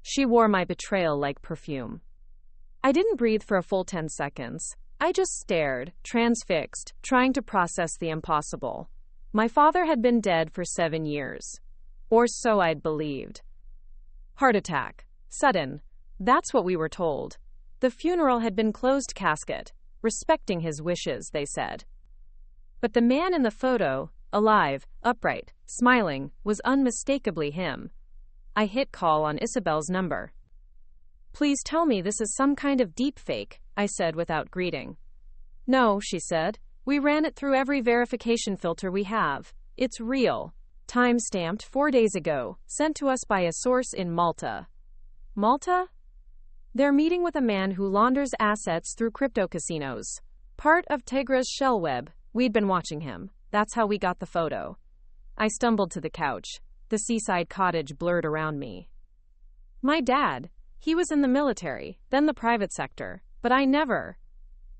She wore my betrayal like perfume. I didn't breathe for a full 10 seconds. I just stared, transfixed, trying to process the impossible. My father had been dead for 7 years. Or so I'd believed. Heart attack. Sudden. That's what we were told. The funeral had been closed casket, respecting his wishes, they said. But the man in the photo, alive, upright, smiling, was unmistakably him. I hit call on Isabel's number. Please tell me this is some kind of deep fake, I said without greeting. No, she said. We ran it through every verification filter we have. It's real. Time-stamped 4 days ago, sent to us by a source in Malta. Malta? They're meeting with a man who launders assets through crypto casinos. Part of Tegra's shell web. We'd been watching him. That's how we got the photo. I stumbled to the couch. The seaside cottage blurred around me. My dad. He was in the military, then the private sector. But I never.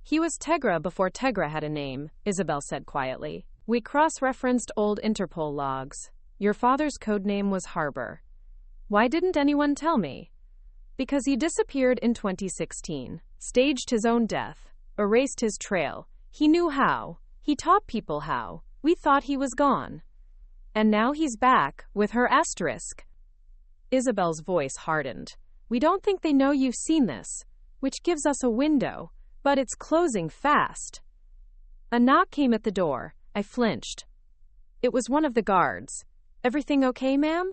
He was Tegra before Tegra had a name, Isabel said quietly. We cross-referenced old Interpol logs. Your father's code name was Harbor. Why didn't anyone tell me? Because he disappeared in 2016, staged his own death, erased his trail. He knew how. He taught people how. We thought he was gone. And now he's back, with her asterisk. Isabel's voice hardened. We don't think they know you've seen this, which gives us a window, but it's closing fast. A knock came at the door. I flinched. It was one of the guards. Everything okay, ma'am?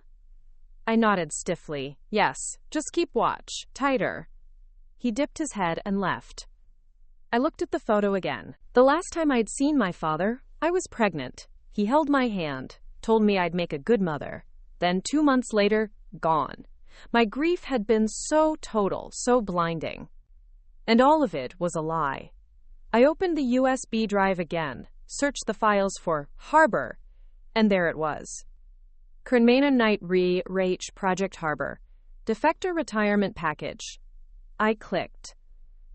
I nodded stiffly. Yes, just keep watch. Tighter. He dipped his head and left. I looked at the photo again. The last time I'd seen my father, I was pregnant. He held my hand, told me I'd make a good mother. Then 2 months later, gone. My grief had been so total, so blinding. And all of it was a lie. I opened the USB drive again, searched the files for Harbor, and there it was. Kernmana Night Re-Rach Project Harbor. Defector Retirement Package. I clicked.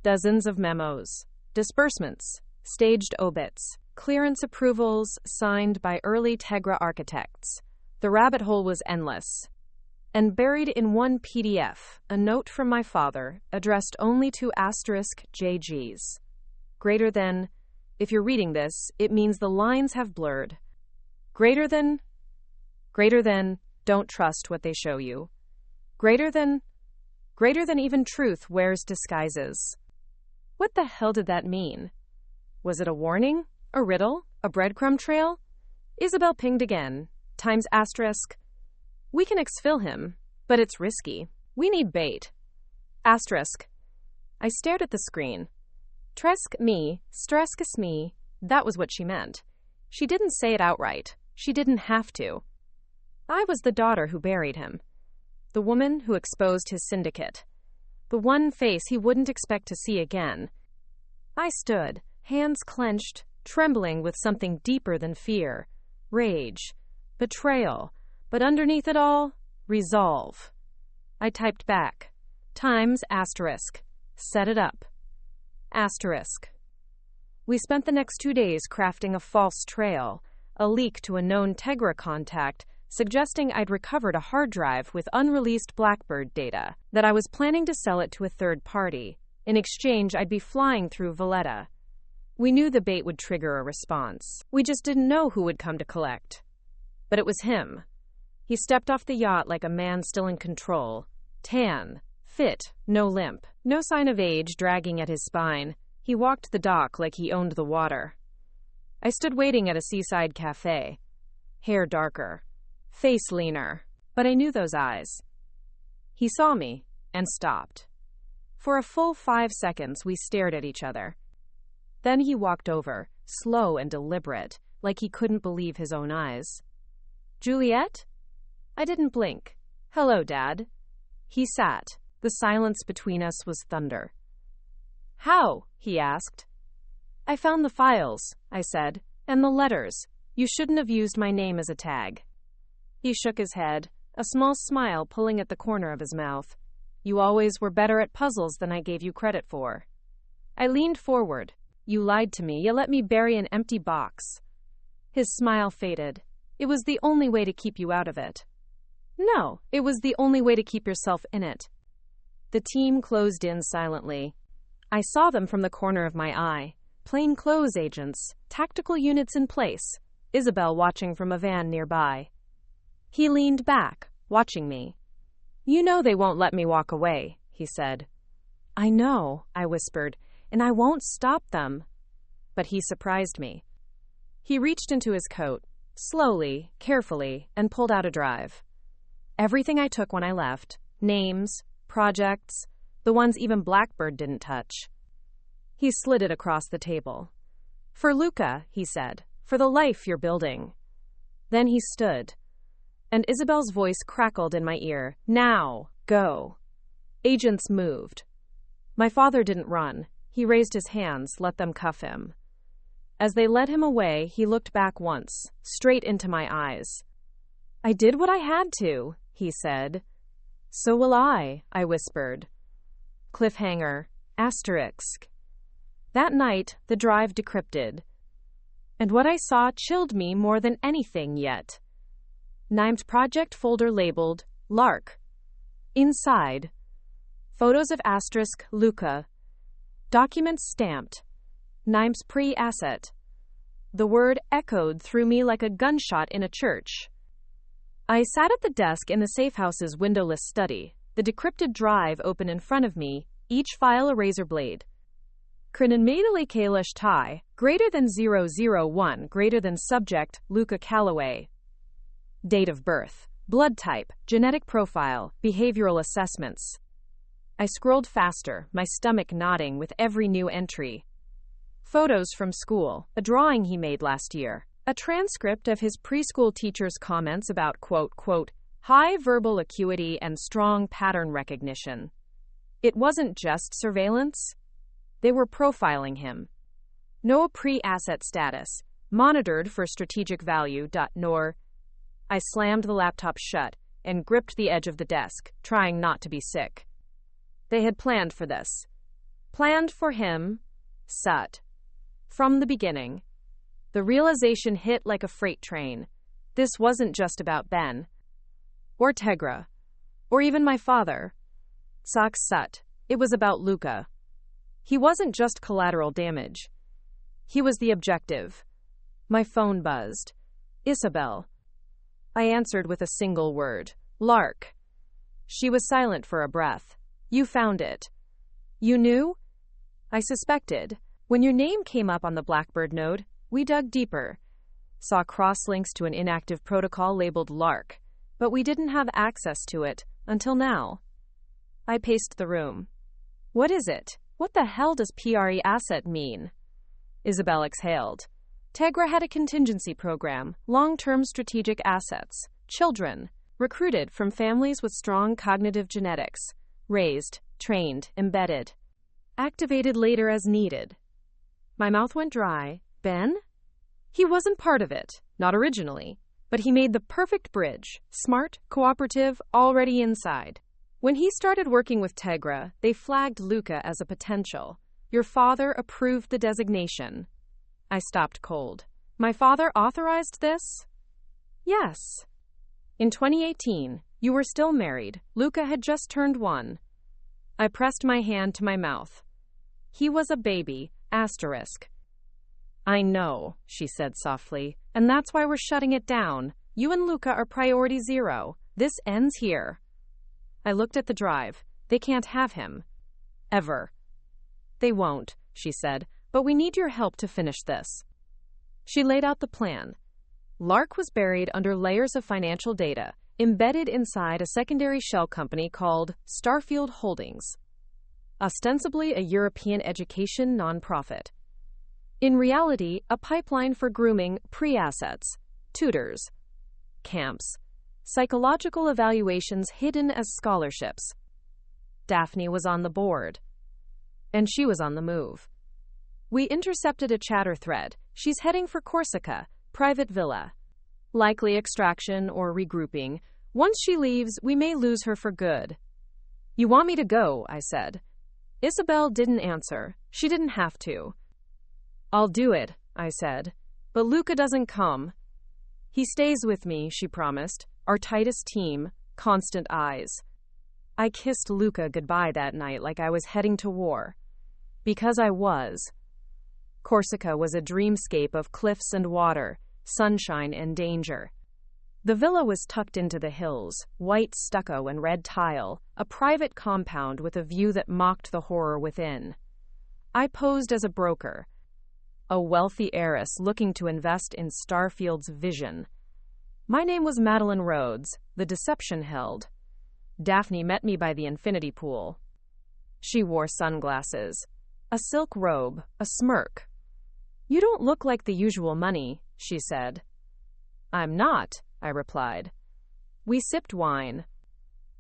Dozens of memos. Disbursements. Staged obits. Clearance approvals signed by early Tegra architects. The rabbit hole was endless. And buried in one PDF, a note from my father, addressed only to *JGs. Greater than, if you're reading this, it means the lines have blurred. Greater than, don't trust what they show you. Greater than even truth wears disguises. What the hell did that mean? Was it a warning? A riddle? A breadcrumb trail? Isabel pinged again. Times asterisk. We can exfil him, but it's risky. We need bait. Asterisk. I stared at the screen. Tresk me, streskus me. That was what she meant. She didn't say it outright. She didn't have to. I was the daughter who buried him, the woman who exposed his syndicate, the one face he wouldn't expect to see again. I stood, hands clenched, trembling with something deeper than fear, rage, betrayal, but underneath it all, resolve. I typed back, times asterisk, set it up, asterisk. We spent the next 2 days crafting a false trail, a leak to a known Tegra contact, suggesting I'd recovered a hard drive with unreleased Blackbird data, that I was planning to sell it to a third party. In exchange, I'd be flying through Valletta. We knew the bait would trigger a response. We just didn't know who would come to collect. But it was him. He stepped off the yacht like a man still in control. Tan, fit, no limp, no sign of age dragging at his spine. He walked the dock like he owned the water. I stood waiting at a seaside cafe. Hair darker, face leaner, but I knew those eyes. He saw me and stopped. For a full 5 seconds, we stared at each other. Then he walked over, slow and deliberate, like he couldn't believe his own eyes. Juliet? I didn't blink. Hello, Dad. He sat. The silence between us was thunder. How? He asked. I found the files, I said, and the letters. You shouldn't have used my name as a tag. He shook his head, a small smile pulling at the corner of his mouth. You always were better at puzzles than I gave you credit for. I leaned forward. You lied to me. You let me bury an empty box. His smile faded. It was the only way to keep you out of it. No, it was the only way to keep yourself in it. The team closed in silently. I saw them from the corner of my eye. Plain clothes agents, tactical units in place, Isabel watching from a van nearby. He leaned back, watching me. You know they won't let me walk away, he said. I know, I whispered, and I won't stop them. But he surprised me. He reached into his coat, slowly, carefully, and pulled out a drive. Everything I took when I left, names, projects, the ones even Blackbird didn't touch. He slid it across the table. For Luca, he said, for the life you're building. Then he stood, and Isabel's voice crackled in my ear. Now, go. Agents moved. My father didn't run. He raised his hands, let them cuff him. As they led him away, he looked back once, straight into my eyes. I did what I had to, he said. So will I whispered. Cliffhanger, asterisk. That night, the drive decrypted. And what I saw chilled me more than anything yet. Named project folder labeled Lark. Inside, photos of asterisk Luca. Documents stamped. Nimes pre-asset. The word echoed through me like a gunshot in a church. I sat at the desk in the safe house's windowless study, the decrypted drive open in front of me, each file a razor blade. Krininmadali Kalish tie, greater than 001, greater than subject, Luca Calloway. Date of birth, blood type, genetic profile, behavioral assessments. I scrolled faster, my stomach knotting with every new entry. Photos from school, a drawing he made last year, a transcript of his preschool teacher's comments about, quote, high verbal acuity and strong pattern recognition. It wasn't just surveillance. They were profiling him. No pre-asset status, monitored for strategic value, nor. I slammed the laptop shut and gripped the edge of the desk, trying not to be sick. They had planned for this. Planned for him, Sut. From the beginning. The realization hit like a freight train. This wasn't just about Ben. Or Tegra. Or even my father. Sak Sut. It was about Luca. He wasn't just collateral damage. He was the objective. My phone buzzed. Isabel. I answered with a single word. Lark. She was silent for a breath. You found it. You knew? I suspected. When your name came up on the Blackbird node, we dug deeper. Saw cross-links to an inactive protocol labeled Lark, but we didn't have access to it until now. I paced the room. What is it? What the hell does PRE asset mean? Isabel exhaled. Tegra had a contingency program, long-term strategic assets, children, recruited from families with strong cognitive genetics, raised, trained, embedded, activated later as needed. My mouth went dry. Ben? He wasn't part of it, not originally, but he made the perfect bridge, smart, cooperative, already inside. When he started working with Tegra, they flagged Luca as a potential. Your father approved the designation. I stopped cold. My father authorized this? Yes. In 2018, you were still married. Luca had just turned 1. I pressed my hand to my mouth. He was a baby, asterisk. I know, she said softly, and that's why we're shutting it down. You and Luca are priority 0. This ends here. I looked at the drive. They can't have him. Ever. They won't, she said, but we need your help to finish this. She laid out the plan. Lark was buried under layers of financial data, embedded inside a secondary shell company called Starfield Holdings, ostensibly a European education nonprofit. In reality, a pipeline for grooming pre-assets, tutors, camps, psychological evaluations hidden as scholarships. Daphne was on the board, and she was on the move. We intercepted a chatter thread. She's heading for Corsica, private villa. Likely extraction or regrouping. Once she leaves, we may lose her for good. You want me to go, I said. Isabel didn't answer. She didn't have to. I'll do it, I said. But Luca doesn't come. He stays with me, she promised. Our tightest team, constant eyes. I kissed Luca goodbye that night like I was heading to war. Because I was. Corsica was a dreamscape of cliffs and water, sunshine and danger. The villa was tucked into the hills, white stucco and red tile, a private compound with a view that mocked the horror within. I posed as a broker, a wealthy heiress looking to invest in Starfield's vision. My name was Madeline Rhodes, the deception held. Daphne met me by the infinity pool. She wore sunglasses, a silk robe, a smirk. You don't look like the usual money, she said. I'm not, I replied. We sipped wine,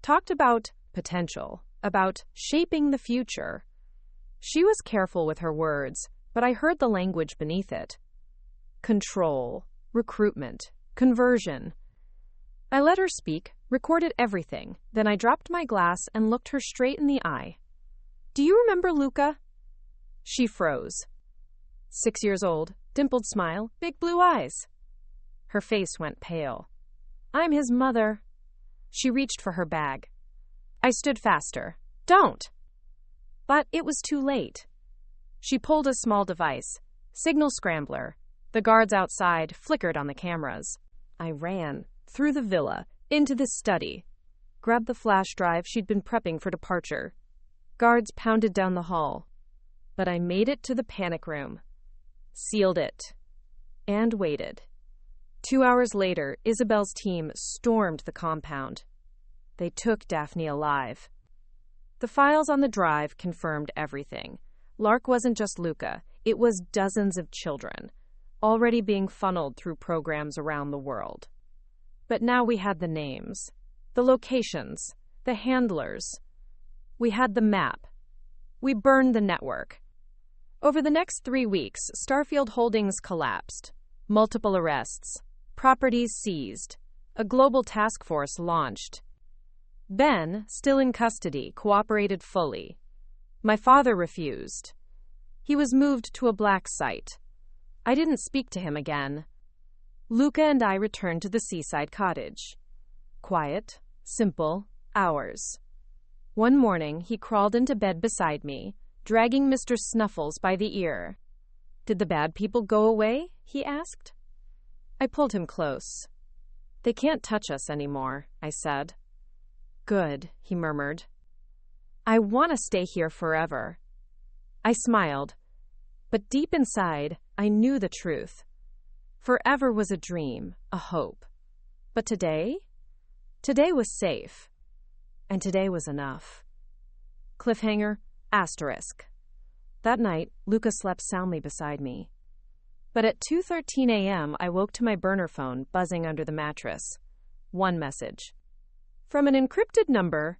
talked about potential, about shaping the future. She was careful with her words, but I heard the language beneath it. Control, recruitment, conversion. I let her speak, recorded everything, then I dropped my glass and looked her straight in the eye. Do you remember Luca? She froze. 6 years old, dimpled smile, big blue eyes. Her face went pale. I'm his mother. She reached for her bag. I stood faster. Don't! But it was too late. She pulled a small device, signal scrambler. The guards outside flickered on the cameras. I ran, through the villa, into the study, grabbed the flash drive she'd been prepping for departure. Guards pounded down the hall. But I made it to the panic room, sealed it, and waited. 2 hours later, Isabel's team stormed the compound. They took Daphne alive. The files on the drive confirmed everything. Lark wasn't just Luca, it was dozens of children, already being funneled through programs around the world. But now we had the names, the locations, the handlers. We had the map. We burned the network. Over the next 3 weeks, Starfield Holdings collapsed. Multiple arrests. Properties seized. A global task force launched. Ben, still in custody, cooperated fully. My father refused. He was moved to a black site. I didn't speak to him again. Luca and I returned to the seaside cottage. Quiet, simple, ours. One morning, he crawled into bed beside me, dragging Mr. Snuffles by the ear. Did the bad people go away? He asked. I pulled him close. They can't touch us anymore, I said. Good, he murmured. I want to stay here forever. I smiled, but deep inside, I knew the truth. Forever was a dream, a hope. But today? Today was safe. And today was enough. Cliffhanger, asterisk. That night, Luca slept soundly beside me. But at 2:13 a.m., I woke to my burner phone buzzing under the mattress. one message. From an encrypted number,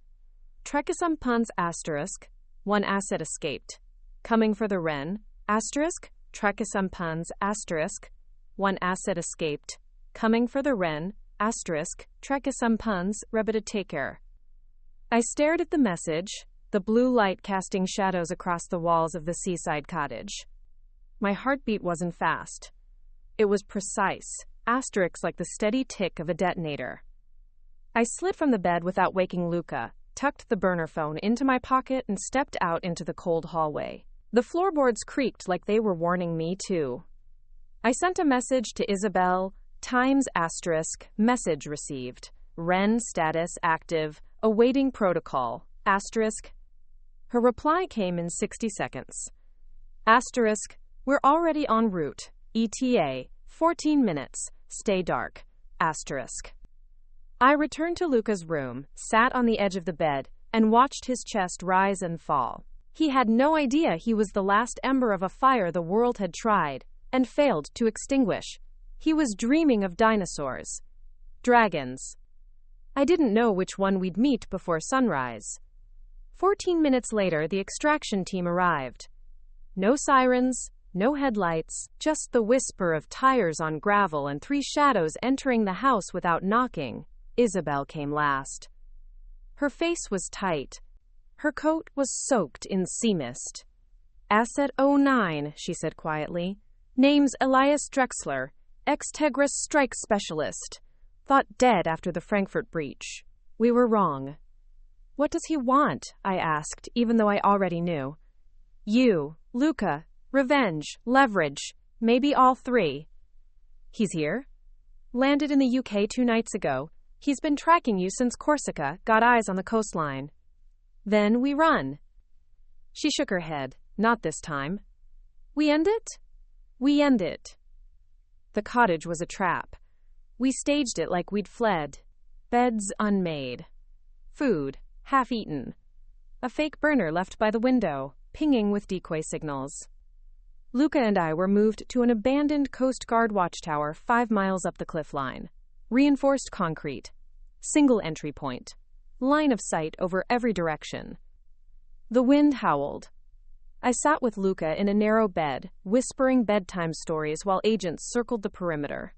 Trekisampans asterisk, one asset escaped. Coming for the Wren, asterisk, Trekisampans asterisk, one asset escaped. Coming for the Wren, asterisk, Trekisampans rebeditaker. I stared at the message, the blue light casting shadows across the walls of the seaside cottage. My heartbeat wasn't fast. It was precise, asterisks like the steady tick of a detonator. I slid from the bed without waking Luca, tucked the burner phone into my pocket, and stepped out into the cold hallway. The floorboards creaked like they were warning me too. I sent a message to Isabel, Times asterisk, message received, Wren status active, awaiting protocol, asterisk. Her reply came in 60 seconds. Asterisk, we're already en route, ETA, 14 minutes, stay dark, asterisk. I returned to Luca's room, sat on the edge of the bed, and watched his chest rise and fall. He had no idea he was the last ember of a fire the world had tried and failed to extinguish. He was dreaming of dinosaurs. Dragons. I didn't know which one we'd meet before sunrise. 14 minutes later, the extraction team arrived. No sirens, no headlights, just the whisper of tires on gravel and 3 shadows entering the house without knocking. Isabel came last. Her face was tight. Her coat was soaked in sea mist. Asset 09, she said quietly. Name's Elias Drexler, ex-Tegris strike specialist. Thought dead after the Frankfurt breach. We were wrong. What does he want? I asked, even though I already knew. You, Luca, revenge, leverage, maybe all 3. He's here? Landed in the UK 2 nights ago. He's been tracking you since Corsica, got eyes on the coastline. Then we run. She shook her head. Not this time. We end it? We end it. The cottage was a trap. We staged it like we'd fled. Beds unmade. Food, half-eaten. A fake burner left by the window, pinging with decoy signals. Luca and I were moved to an abandoned Coast Guard watchtower 5 miles up the cliff line. Reinforced concrete. Single entry point. Line of sight over every direction. The wind howled. I sat with Luca in a narrow bed, whispering bedtime stories while agents circled the perimeter.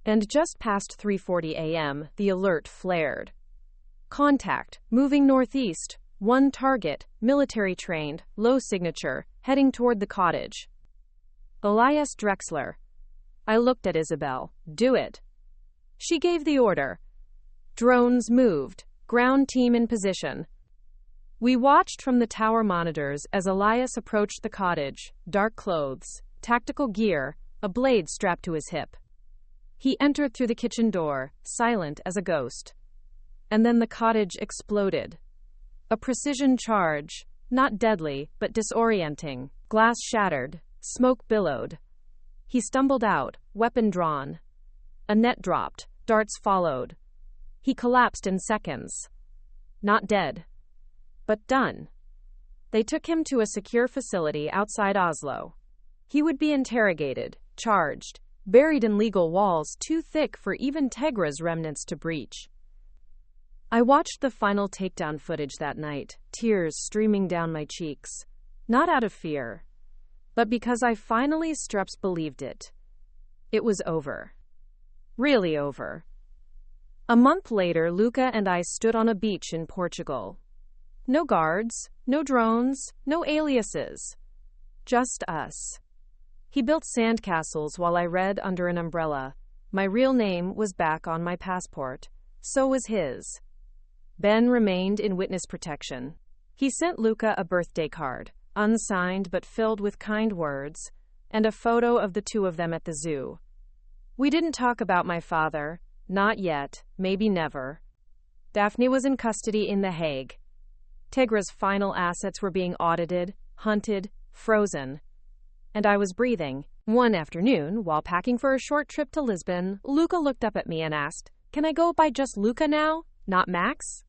And just past 3:40 a.m., the alert flared. Contact, moving northeast, 1 target, military trained, low signature, heading toward the cottage. Elias Drexler. I looked at Isabel. Do it. She gave the order. Drones moved, ground team in position. We watched from the tower monitors as Elias approached the cottage, dark clothes, tactical gear, a blade strapped to his hip. He entered through the kitchen door, silent as a ghost. And then the cottage exploded. A precision charge, not deadly, but disorienting. Glass shattered, smoke billowed. He stumbled out, weapon drawn. A net dropped, darts followed. He collapsed in seconds. Not dead, but done. They took him to a secure facility outside Oslo. He would be interrogated, charged, buried in legal walls too thick for even Tegra's remnants to breach. I watched the final takedown footage that night, tears streaming down my cheeks. Not out of fear, but because I finally believed it. It was over. Really over. A month later, Luca and I stood on a beach in Portugal. No guards, no drones, no aliases. Just us. He built sandcastles while I read under an umbrella. My real name was back on my passport. So was his. Ben remained in witness protection. He sent Luca a birthday card, unsigned but filled with kind words, and a photo of the 2 of them at the zoo. We didn't talk about my father. Not yet, maybe never. Daphne was in custody in The Hague. Tegra's final assets were being audited, hunted, frozen. And I was breathing. One afternoon, while packing for a short trip to Lisbon, Luca looked up at me and asked, "Can I go by just Luca now, not Max?"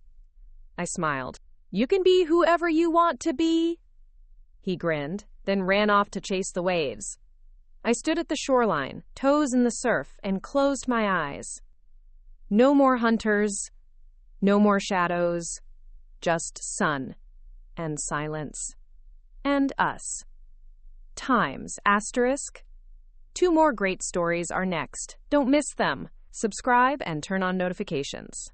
I smiled. "You can be whoever you want to be." He grinned, then ran off to chase the waves. I stood at the shoreline, toes in the surf, and closed my eyes. No more hunters, no more shadows, just sun and silence. And us. Times, asterisk. 2 more great stories are next. Don't miss them. Subscribe and turn on notifications.